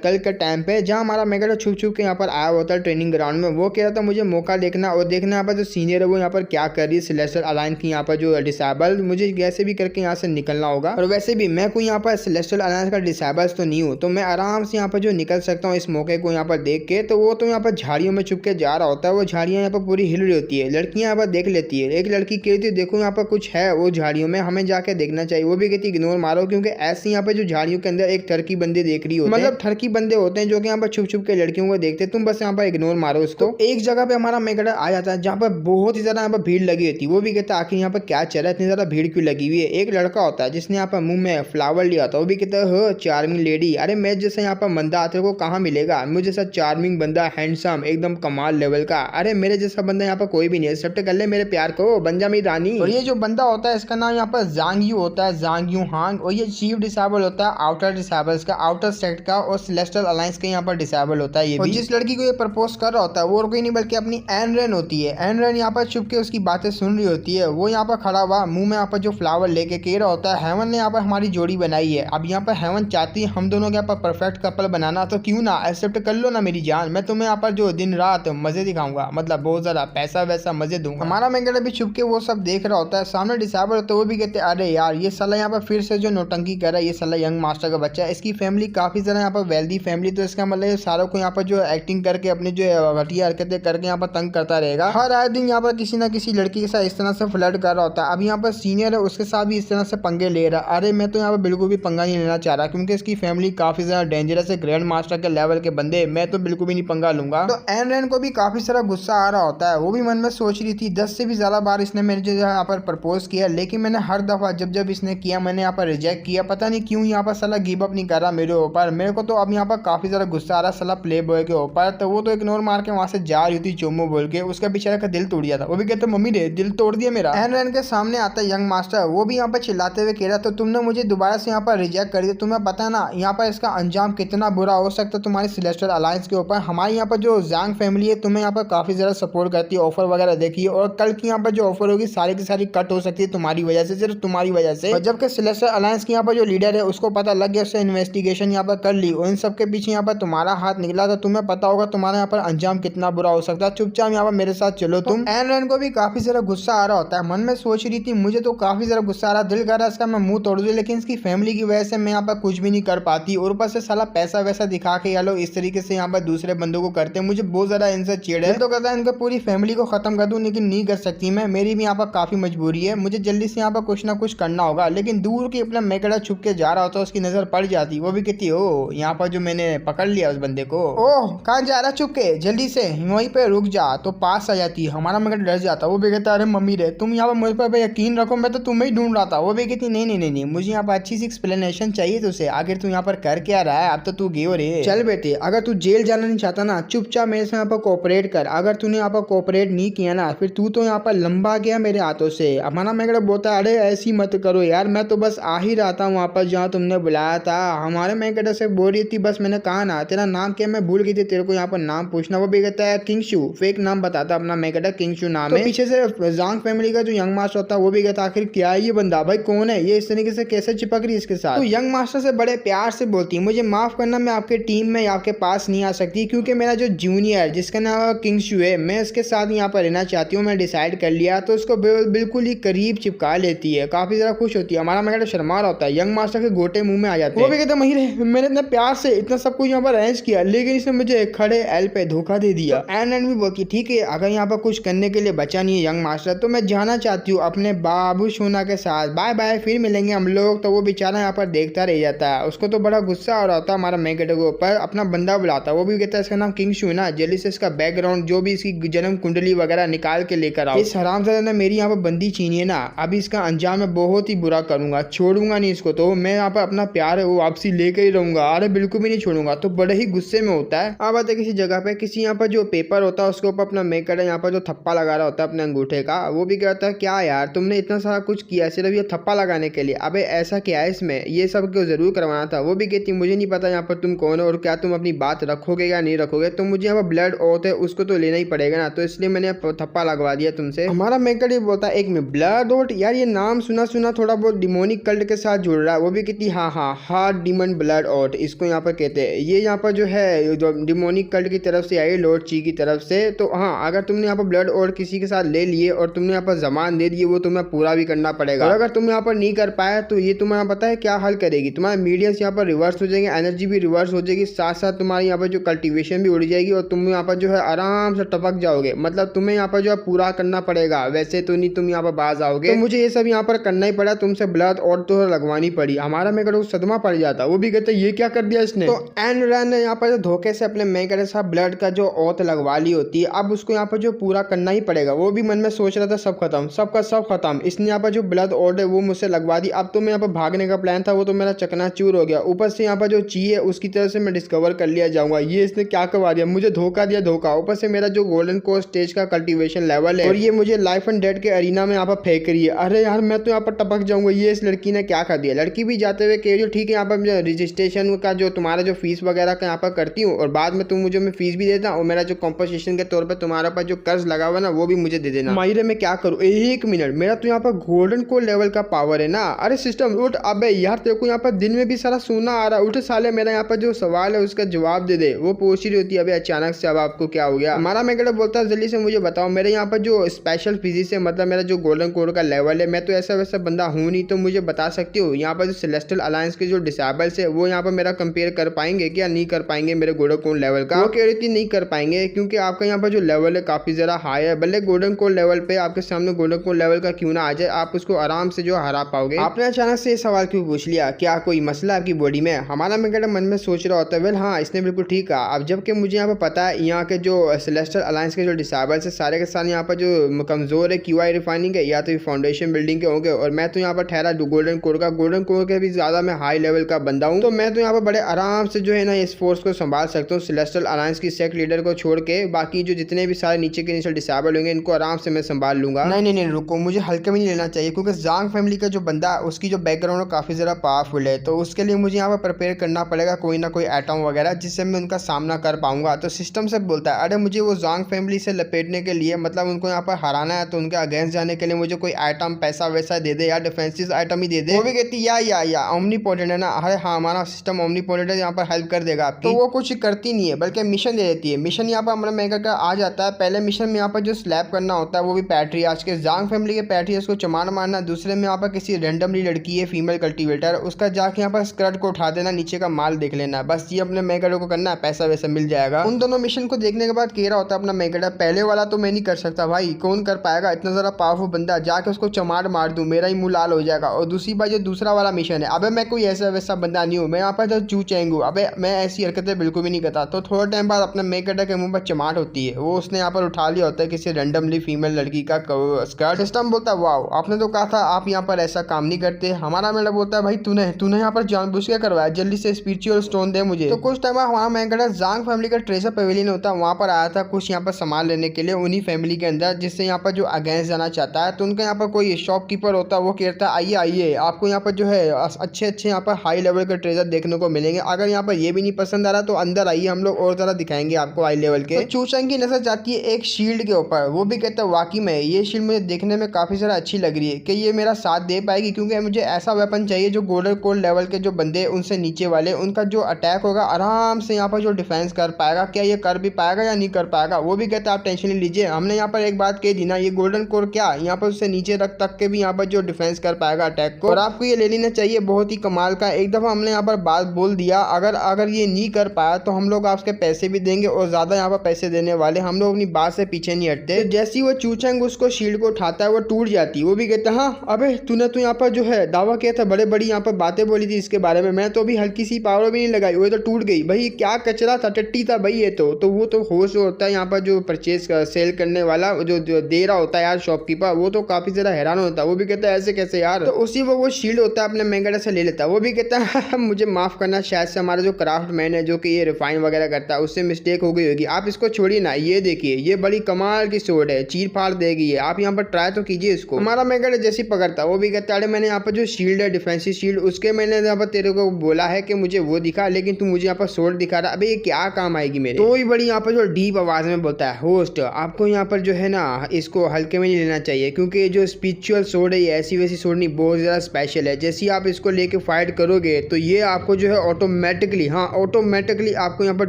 कल के टाइम पे जहाँ हमारा मेगा छुप छुप के यहाँ पर आया होता है ट्रेनिंग ग्राउंड में। वो कह रहा था मुझे मौका देखना और देखना यहाँ पर जो सीनियर है वो यहाँ पर क्या कर रही है सेलेस्टियल अलायंस की यहाँ पर जो डिसेबल, मुझे कैसे भी करके यहाँ से निकलना होगा। और वैसे भी मैं कोई यहाँ पर सेलेस्टियल अलायंस का डिसेबल तो नहीं हूँ, तो मैं आराम से यहाँ पर जो निकल सकता हूँ इस मौके को यहाँ पर देख के। तो वो तो यहाँ पर झाड़ियों में छुप के जा रहा होता है, वो झाड़ियाँ यहाँ पर पूरी हिल रही होती है, लड़कियाँ यहाँ पर देख लेती है। एक लड़की कहती है देखो यहाँ पर कुछ है वो झाड़ियों में, हमें जाके देखना चाहिए। वो भी कहती है इग्नोर मारो, क्योंकि ऐसे यहाँ पर जो झाड़ियों के अंदर एक ठरकी बंदे देख रही होती है, मतलब ठरकी बंदे होते हैं जो कि यहाँ पर छुप छुप के लड़कियों को देखते हैं, तुम बस यहाँ पर इग्नोर मारो उसको। एक जगह पे हमारा मेगड़ा आ जाता है जहाँ पर बहुत ही ज्यादा यहाँ पर भीड़ लगी होती है। वो भी कहता है आखिर यहाँ पर क्या चल रहा है, इतनी ज्यादा भीड़ क्यों लगी हुई है। एक लड़का होता है जिसने यहाँ पर मुंह में फ्लावर लिया था, वो भी कहता है हो चार्मिंग लेडी, अरे मैं जैसे यहाँ पर बंदा तेरे को कहाँ मिलेगा, मुझे जैसा चार्मिंग बंदा, हैंडसम, एकदम कमाल लेवल का, अरे मेरे जैसा बंदा यहाँ पर कोई भी नहीं है, एक्सेप्ट कर ले मेरे प्यार को, बन जा मेरी रानी। और ये जो बंदा होता है इसका नाम यहाँ पर जांग यू होता है, जांग यू हांग, और ये चीफ डिसेबल होता है आउटर डिसेबल्स का, आउटर सेक्ट का, और सेलेस्टियल अलायंस के यहाँ पर डिसेबल होता है ये भी। जिस लड़की को ये प्रपोज कर रहा होता है वो कोई नहीं बल्कि अपनी एन रेन होती है। एन रेन यहाँ पर छुप के उसकी बातें सुन रही होती है। वो यहाँ पर खड़ा हुआ मुंह में यहाँ पर जो फ्लावर लेके कह रहा होता है हेवन ने यहाँ पर हमारी जोड़ी बनाई है, अब यहाँ पर हेवन चाहती है हम दोनों के यहाँ पर परफेक्ट कपल बनाना, तो क्यों ना एक्सेप्ट कर लो ना मेरी जान, मैं तुम्हें यहाँ पर जो दिन रात मजे दिखाऊंगा, मतलब बहुत ज्यादा पैसा वैसा मजे दूंगा। हमारा मेंगड़ा भी छुप के वो सब देख रहा होता है, सामने डिसेबल होता है। वो भी कहते हैं अरे यार ये साला यहाँ पर फिर से जो नौटंकी कर रहा है, ये साला यंग मास्टर का बच्चा है, इसकी फैमिली काफी ज्यादा यहाँ पर वेल्दी फैमिली, तो इसका मतलब सारों को यहाँ पर जो एक्टिंग करके अपनी जो घटिया हरकतें करके यहाँ पर तंग करता रहेगा। हर आए दिन यहाँ पर किसी ना किसी लड़की के साथ इस तरह से फ्लर्ट कर रहा होता है। अब यहाँ पर सीनियर है उसके साथ भी इस तरह से पंगे ले रहा है। अरे मैं तो यहाँ पर बिल्कुल भी पंगा नहीं लेना चाह रहा, क्योंकि इसकी फैमिली काफी ज्यादा डेंजरस है, ग्रैंड मास्टर के लेवल के बंदे, मैं तो बिल्कुल भी नहीं पंगा लूंगा। तो एन रैन को भी काफी सारा गुस्सा आ रहा होता है। वो भी मन में सोच रही थी 10 से भी ज्यादा बार इसने मेरे जो यहाँ पर प्रपोज किया, लेकिन मैंने हर दफा जब इसने किया मैंने यहाँ पर रिजेक्ट किया, पता नहीं क्यों यहाँ पर साला गिव अप नहीं कर रहा मेरे ऊपर। मेरे को तो अब यहाँ पर काफी ज्यादा गुस्सा आ रहा है साला प्ले बॉय के ऊपर। तो वो तो इग्नोर मार के वहां से जा रही थी चोमो बोल के, उसका बेचारा का दिल टूट गया था। वो भी कहते मम्मी रे दिल तोड़ दिया मेरा। एन रैन के सामने आता है यंग मास्टर, वो भी यहाँ पर चिल्लाते हुए कह रहा तो तुमने मुझे दोबारा से यहाँ पर रिजेक्ट कर दिया, तुम्हें पता ना यहाँ पर इसका अंजाम कितना बुरा हो सकता है तुम्हारी सेलेस्टियल अलायंस के ऊपर। हमारी यहाँ पर जो जांग फैमिली है तुम्हें यहाँ पर काफी ज्यादा सपोर्ट करती है, ऑफर वगैरह देखिए, और कल की यहाँ पर जो ऑफर होगी सारी की सारी कट हो सकती है तुम्हारी वजह से, सिर्फ तुम्हारी वजह से। जबकि सेलेस्टियल अलायंस की यहाँ पर जो लीडर है उसको पता लग गया, उससे इन्वेस्टिगेशन यहाँ पर कर ली और इन सब के पीछे यहाँ पर तुम्हारा हाथ निकला, तो तुम्हें पता होगा तुम्हारा यहाँ पर अंजाम कितना बुरा हो सकता है। चुपचाप यहाँ पर मेरे साथ चलो तुम। एन रैन को भी काफी ज्यादा गुस्सा आ रहा होता है, मन में सोच रही थी मुझे तो काफी ज्यादा गुस्सा आ रहा, दिल कर रहा है इसका मैं मुंह तोड़ दूं, लेकिन इसकी फैमिली की वजह से मैं यहाँ पर कुछ भी नहीं कर पाती, और ऊपर से साला पैसा वैसा दिखा के या लोग इस तरीके से यहाँ पर दूसरे बंदों को करते हैं, मुझे बहुत ज्यादा इनसे चिढ़ है। तो कहता है इनका पूरी फैमिली को खत्म कर दूं, लेकिन नहीं कर सकती मैं, मेरी भी यहाँ पर काफी मजबूरी है, मुझे जल्दी से यहाँ पर कुछ ना कुछ करना होगा। लेकिन दूर के अपना मेकड़ा छुप के जा रहा होता है, उसकी नजर पड़ जाती, वो भी कहती ओ यहाँ पर जो मैंने पकड़ लिया उस बंदे को। ओह कहाँ जा रहा छुप के, जल्दी से वहीं पे रुक जा, तो पास आ जाती है। हमारा मेकड़ा डर जाता, वो भी कहता अरे मम्मी रे तुम यहाँ पर मुझ पर यकीन रखो, मैं तो तुम्हें ही ढूंढ रहा था। वो भी कहती नहीं मुझे यहाँ पर अच्छी सी एक्सप्लेनेशन चाहिए तुझसे, आखिर तू यहाँ पर कर क्या रहा है, अब तो तू गियो रे। चल बेटे अगर तू जेल जाना नहीं चाहता ना चुपचाप मेरे से यहाँ पर कोऑपरेट कर, अगर तूने यहाँ पर कोऑपरेट नहीं किया ना फिर तू तो यहाँ पर लंबा गया मेरे हाथों से। हमारा मेकड़ा बोलता है अरे ऐसी मत करो यार, मैं तो बस आ ही रहा था वहाँ पर जहाँ तुमने बुलाया था। हमारे मेकड़ा से बोल रही थी बस मैंने कहा ना तेरा नाम क्या, मैं भूल गई थी तेरे को यहाँ पर नाम पूछना। वो भी कहता है किंगशू, फेक नाम बताता अपना मेकड़ा, किंगशू नाम है। पीछे से जांग फैमिली का जो यंग मास्टर होता है वो भी कहता आखिर क्या है ये बंदा, भाई कौन है ये, इस तरीके से कैसे चिपक रही है इसके साथ। तो यंग मास्टर से बड़े प्यार से बोलती है मुझे माफ करना, मैं आपके टीम में आपके पास नहीं आ सकती, क्योंकि मेरा जो जूनियर जिसका नाम किंगशू है मैं इसके साथ यहाँ पर रहना चाहती हूँ, मैं डिसाइड कर लिया। तो उसको बिल्कुल ही करीब चिपका लेती है, काफी ज्यादा खुश होती है। हमारा मेकड़ा शर्मा रहा होता है, यंग मास्टर के गोटे मुंह में आ जाते हैं। वो भी कहते हैं मैंने इतने प्यार से इतना सब कुछ यहाँ पर अरेंज किया, लेकिन इसने मुझे खड़े एल पे धोखा दे दिया। एन भी बोलती ठीक है अगर यहाँ पर कुछ करने के लिए बचा नहीं है यंग मास्टर, तो मैं जाना चाहती हूँ अपने बाबू सोना के साथ, बाय बाय फिर मिलेंगे हम लोग। तो वो बेचारा यहाँ पर देखता रह जाता है, उसको तो बड़ा गुस्सा आ रहा होता है हमारा मेकड़े के ऊपर। अपना बंदा बुलाता है, वो भी कहता है इसका नाम किंगशू है ना, जल्दी से इसका बैकग्राउंड जो भी इसकी जन्म कुंडली वगैरह निकाल के लेकर आओ। इस हरामजादा ने मेरी यहाँ पर बंदी छीनी है ना, अभी इसका अंजाम मैं बहुत ही बुरा करूंगा, छोड़ूंगा नहीं इसको। तो मैं यहाँ पर अपना प्यार यार वो वापसी लेकर ही रहूंगा, अरे बिल्कुल भी नहीं छोड़ूंगा। तो बड़े ही गुस्से में होता है। अब आते किसी जगह पे, किसी यहाँ पर जो पेपर होता है उसके ऊपर अपना मेकर यहाँ पर जो थप्पा लगा रहा होता है अपने अंगूठे का, वो भी कहता है क्या यार तुमने इतना सारा कुछ किया सिर्फ ये थप्पा लगाने के लिए, अबे ऐसा क्या है इसमें, ये सब क्यों जरूर करवाना था। वो भी कहती मुझे नहीं पता यहाँ पर तुम कौन हो और क्या तुम अपनी बात रखोगे या नहीं रखोगे, तो मुझे यहाँ पर ब्लड ओथ है उसको तो लेना ही पड़ेगा ना, तो इसलिए मैंने थप्पा लगवा दिया तुमसे। हमारा मेकर ये बोलता है एक में ब्लड ओथ, यार ये नाम सुना सुना थोड़ा बहुत डिमोनिक कल्ट के साथ जुड़ रहा है। वो भी कहती हाँ हाँ हार्ड डिमन ब्लड ओथ इसको यहाँ पर कहते हैं। ये यहाँ पर जो है जो डिमोनिक कल्ट की तरफ से आई लॉर्ड ची की तरफ से। तो हाँ अगर तुमने यहाँ पर ब्लड ओथ किसी के साथ ले लिए और तुमने यहाँ पर जमान दे दिए वो तुम्हें पूरा भी करना पड़ेगा, और अगर तुम यहाँ पर नहीं कर पाए तो ये तुम्हारा पता है क्या हल करेगी, तुम्हारे मीडियंस यहाँ पर रिवर्स हो जाएंगे, एनर्जी भी रिवर्स हो जाएगी, साथ साथ तुम्हारी यहाँ पर जो कल्टीवेशन भी उड़ जाएगी और तुम यहाँ पर जो है आराम से टपक जाओगे। मतलब तुम्हें यहाँ पर जो है पूरा करना पड़ेगा, वैसे तो नहीं तुम यहाँ पर बाज आओगे। तो मुझे ये सब यहाँ पर करना ही पड़ा, तुमसे ब्लड और तो लगवानी पड़ी। हमारा मेकर सदमा पड़ जाता, वो भी कहते ये क्या कर दिया इसने। तो एन रन ने यहाँ पर धोखे से अपने मेकर के साथ ब्लड का जो ओथ लगवा ली होती है, अब उसको यहाँ पर जो पूरा करना ही पड़ेगा। वो भी मन में सोच रहा था सब खत्म, सबका सब खत्म, इसने यहाँ पर जो ब्लड ओथ है वो मुझसे लगवा दी। अब तो मैं यहाँ पर भागने का प्लान था वो तो मेरा चकनाचूर हो गया। ऊपर से यहाँ पर जो ची है उसकी तरफ से मैं डिस्कवर कर लिया जाऊंगा, ये इसने क्या करवा दिया, मुझे धोखा दिया धोखा। ऊपर से मेरा जो गोल्डन कोर स्टेज का कल्टीवेशन लेवल है और ये मुझे लाइफ एंड डेथ के अरीना में यहाँ पर फेंक रही है। अरे यार मैं तो यहाँ पर टपक जाऊंगा, ये इस लड़की ने क्या कर दिया। लड़की भी जाते हुए कह रही हो ठीक है यहाँ पर रजिस्ट्रेशन का जो तुम्हारा जो फीस वगैरह का यहाँ पर करती हूँ और बाद में तुम मुझे मैं फीस भी देता और मेरा जो कॉम्पोजिशन के तौर पर तुम्हारा पर जो कर्ज लगा हुआ ना वो भी मुझे दे देना। मायरे में क्या करूँ, एक मिनट, मेरा तो यहाँ पर गोल्डन कोर लेवल का पावर है ना। अरे सिस्टम उठ, अबे यार तेरे को यहाँ पर दिन में भी सारा सोना आ रहा है, उठ साले, मेरा यहाँ पर जो सवाल है उसका जवाब दे दे। वो पूछ रही होती है अबे अचानक से अब आपको क्या हो गया। हमारा मेकर बोलता है जल्दी से मुझे बताओ मेरे यहाँ पर जो स्पेशल फिजिक्स है, मतलब मेरा जो गोल्डन कोर का लेवल है, मैं तो ऐसा वैसा बंदा हूँ नहीं, तो मुझे बता सकती हो यहाँ पर जो सेलेस्टियल अलायंस के जो डिसेबल्स है वो यहाँ पर मेरा कंपेयर कर पाएंगे क्या, नहीं कर पाएंगे मेरे गोल्डन कोर लेवल का। वो कह रही थी नहीं कर पाएंगे क्योंकि आपका यहाँ पर जो लेवल है काफी जरा हाई है, भले गोल्डन कोर लेवल पे आपके सामने गोल्डन कोर लेवल का क्यों ना आ जाए, आप उसको आराम से जो हरा पाओगे। आपने अचानक से ये सवाल क्यों पूछ लिया, क्या कोई मसला आपकी बॉडी में। हमारा मेकर मन में सोच रहा होता है वेल हाँ इसने बिल्कुल ठीक कहा। अब जबकि मुझे यहाँ पर पता है यहाँ के जो सेलेस्टियल अलायंस के जो डिसेबल्स है सारे के सारे यहाँ पर जो कमजोर है क्यूआई रिफाइनिंग है या तो फाउंडेशन बिल्डिंग के होंगे, और मैं तो यहाँ पर ठहरा गोल्डन कोर के भी ज्यादा मैं हाई लेवल का बंदा हूँ। तो मैं तो यहाँ पर बड़े आराम से जो है ना इस फोर्स को संभाल सकता हूँ, सेलेस्टियल अलायंस की सेक्ट लीडर को छोड़ के बाकी जो जितने भी सारे नीचे के नीचे डिसेबल होंगे इनको आराम से मैं संभाल लूंगा। नहीं नहीं नहीं रुको, मुझे हल्के में नहीं लेना चाहिए क्योंकि जांग फैमिली का जो बंदा है उसकी जो बैकग्राउंड काफी ज्यादा पावरफुल है, तो उसके लिए मुझे यहाँ पर प्रिपेयर करना पड़ेगा कोई ना कोई एटम वगैरह जिससे मैं उनका सामना कर पाऊंगा। तो सिस्टम से बोलता है अरे मुझे वो जांग फैमिली से लपेटने के लिए, मतलब उनको यहाँ पर हराना है, तो उनके अगेंस्ट जाने के लिए मुझे कोई आइटम पैसा वैसा दे दे या डिफेंसिव आइटम ही दे दे। वो भी कहती या ओमनीपोटेंट है ना, अरे हाँ हमारा सिस्टम ओमनीपोटेंट है, यहाँ पर हेल्प कर देगा आपकी। तो वो कुछ करती नहीं है बल्कि मिशन दे देती है। मिशन यहाँ पर हमारा मेकर का आ जाता है। पहले मिशन में यहाँ पर जो स्लैप करना होता है वो भी पैट्रियार्च के जांग फैमिली के पैट्रियार्च को चमार मारना। दूसरे में यहाँ पर किसी रेंडमली लड़की है फीमेल कल्टीवेटर, उसका जाके यहाँ पर स्कर्ट को उठा देना, नीचे का माल देख लेना, बस ये अपने मेकर को करना है, पैसा वैसा मिल जाएगा। उन दोनों मिशन को देखने के बाद कह रहा होता है अपना मेकर पहले वाला तो मैं नहीं कर सकता भाई, कौन कर पाएगा, इतना ज़रा पावरफुल बंदा, जाके उसको चमार मार दूं मेरा ही मुंह लाल हो जाएगा। और दूसरी बात जो दूसरा वाला मिशन है, अबे मैं कोई ऐसा वैसा बंदा नहीं हूँ, मैं यहाँ पर जो चू चेंगू, अबे मैं ऐसी हरकतें बिल्कुल भी नहीं करता। तो थोड़ा टाइम बाद अपने मेकर के मुंह पर चमाट होती है, वो उसने यहाँ पर उठा लिया होता है किसी रैंडमली फीमेल लड़की का स्कर्ट। सिस्टम बोलता है वाओ आपने तो कहा था आप यहाँ पर ऐसा काम नहीं करते। हमारा मेरा बोलता है भाई तूने यहाँ पर जानबूझ के करवाया, जल्दी से स्पिरिचुअल स्टोन दे मुझे। तो कुछ टाइम हमारा मेकर जांग फैमिली का ट्रेजर पेविलियन होता है, वहाँ पर आया था कुछ यहाँ पर सामान लेने के लिए उन्हीं फैमिली के अंदर, जिससे यहाँ पर जो अगेंस्ट जाना चाहता है। तो उनका यहाँ पर कोई शॉपकीपर होता है, वो कहता है आइए आइए आपको यहाँ पर जो है अच्छे अच्छे यहाँ पर हाई लेवल के ट्रेजर देखने को मिलेंगे, अगर यहाँ पर ये भी नहीं पसंद आ रहा तो अंदर आइए हम लोग और ज़रा दिखाएंगे आपको हाई लेवल के। तो चूचंग की नजर जाती है एक शील्ड के ऊपर, वो भी कहता है वाकई में ये शील्ड मुझे देखने में काफ़ी ज़्यादा अच्छी लग रही है कि ये मेरा साथ दे पाएगी, क्योंकि मुझे ऐसा वेपन चाहिए जो गोल्डन कोर लेवल के जो बंदे उनसे नीचे वाले उनका जो अटैक होगा आराम से यहाँ पर जो डिफेंस कर पाएगा। क्या ये कर भी पाएगा या नहीं कर पाएगा। वो भी कहता है आप टेंशन नहीं लीजिए, हमने यहाँ पर एक बात कह दी ना, ये गोल्डन कोर क्या यहाँ पर उससे नीचे रख तक के भी यहाँ पर जो डिफेंस कर पाएगा अटैक को, और आपको ये ले लेना चाहिए, बहुत ही कमाल का। एक दफ़ा हमने यहाँ पर बात बोल दिया, अगर ये नहीं कर पाया तो हम लोग आपके पैसे भी देंगे और ज़्यादा यहाँ पर पैसे देने वाले, हम लोग अपनी बात से पीछे नहीं हटते। तो जैसे ही वो चूचंग उसको शील्ड को उठाता है वो टूट जाती है। वो भी कहता है हाँ अबे तूने तो यहाँ पर जो है दावा किया था, बड़े बड़ी यहाँ पर बातें बोली थी इसके बारे में, मैं तो अभी हल्की सी पावर भी नहीं लगाई, वो तो टूट गई। भाई क्या कचरा था, टट्टी था भाई ये तो वो तो होस्ट होता है यहाँ पर जो परचेज सेल करने वाला जो दे रहा होता है यार शॉपकीपर, वो तो काफ़ी ज़्यादा हैरान होता है। वो भी कहता है ऐसे कैसे यार। तो उसी वो शील्ड होता है अपने मेकर से ले लेता है। वो भी कहता है मुझे माफ़ करना, शायद से हमारा जो क्राफ्ट मैन है जो कि ये रिफाइन वगैरह करता है उससे मिस्टेक हो गई होगी, आप इसको छोड़िए ना, ये देखिए ये बड़ी कमाल की सोड है, चीर फाड़ देगी ये, आप यहाँ पर ट्राई तो कीजिए इसको। हमारा मैकेडक जैसे पकड़ता वो भी कहता है मैंने यहाँ पर जो शील्ड है डिफेंसिव शील्ड उसके मैंने यहाँ पर तेरे को बोला है कि मुझे वो दिखा, लेकिन तू मुझे यहाँ पर सोड दिखा रहा, अबे ये क्या काम आएगी मेरे। तो ही बड़ी यहाँ पर जो डीप आवाज में बोलता है होस्ट आपको यहाँ पर जो है ना इसको हल्के में नहीं लेना चाहिए, क्योंकि जो स्पिरिचुअल सोड है ये ऐसी वैसी सोड नहीं, बहुत ज़्यादा स्पेशल है। जैसे ही आप इसको लेके फाइट करोगे तो ये आपको जो है ऑटोमेटिकली आपको यहाँ पर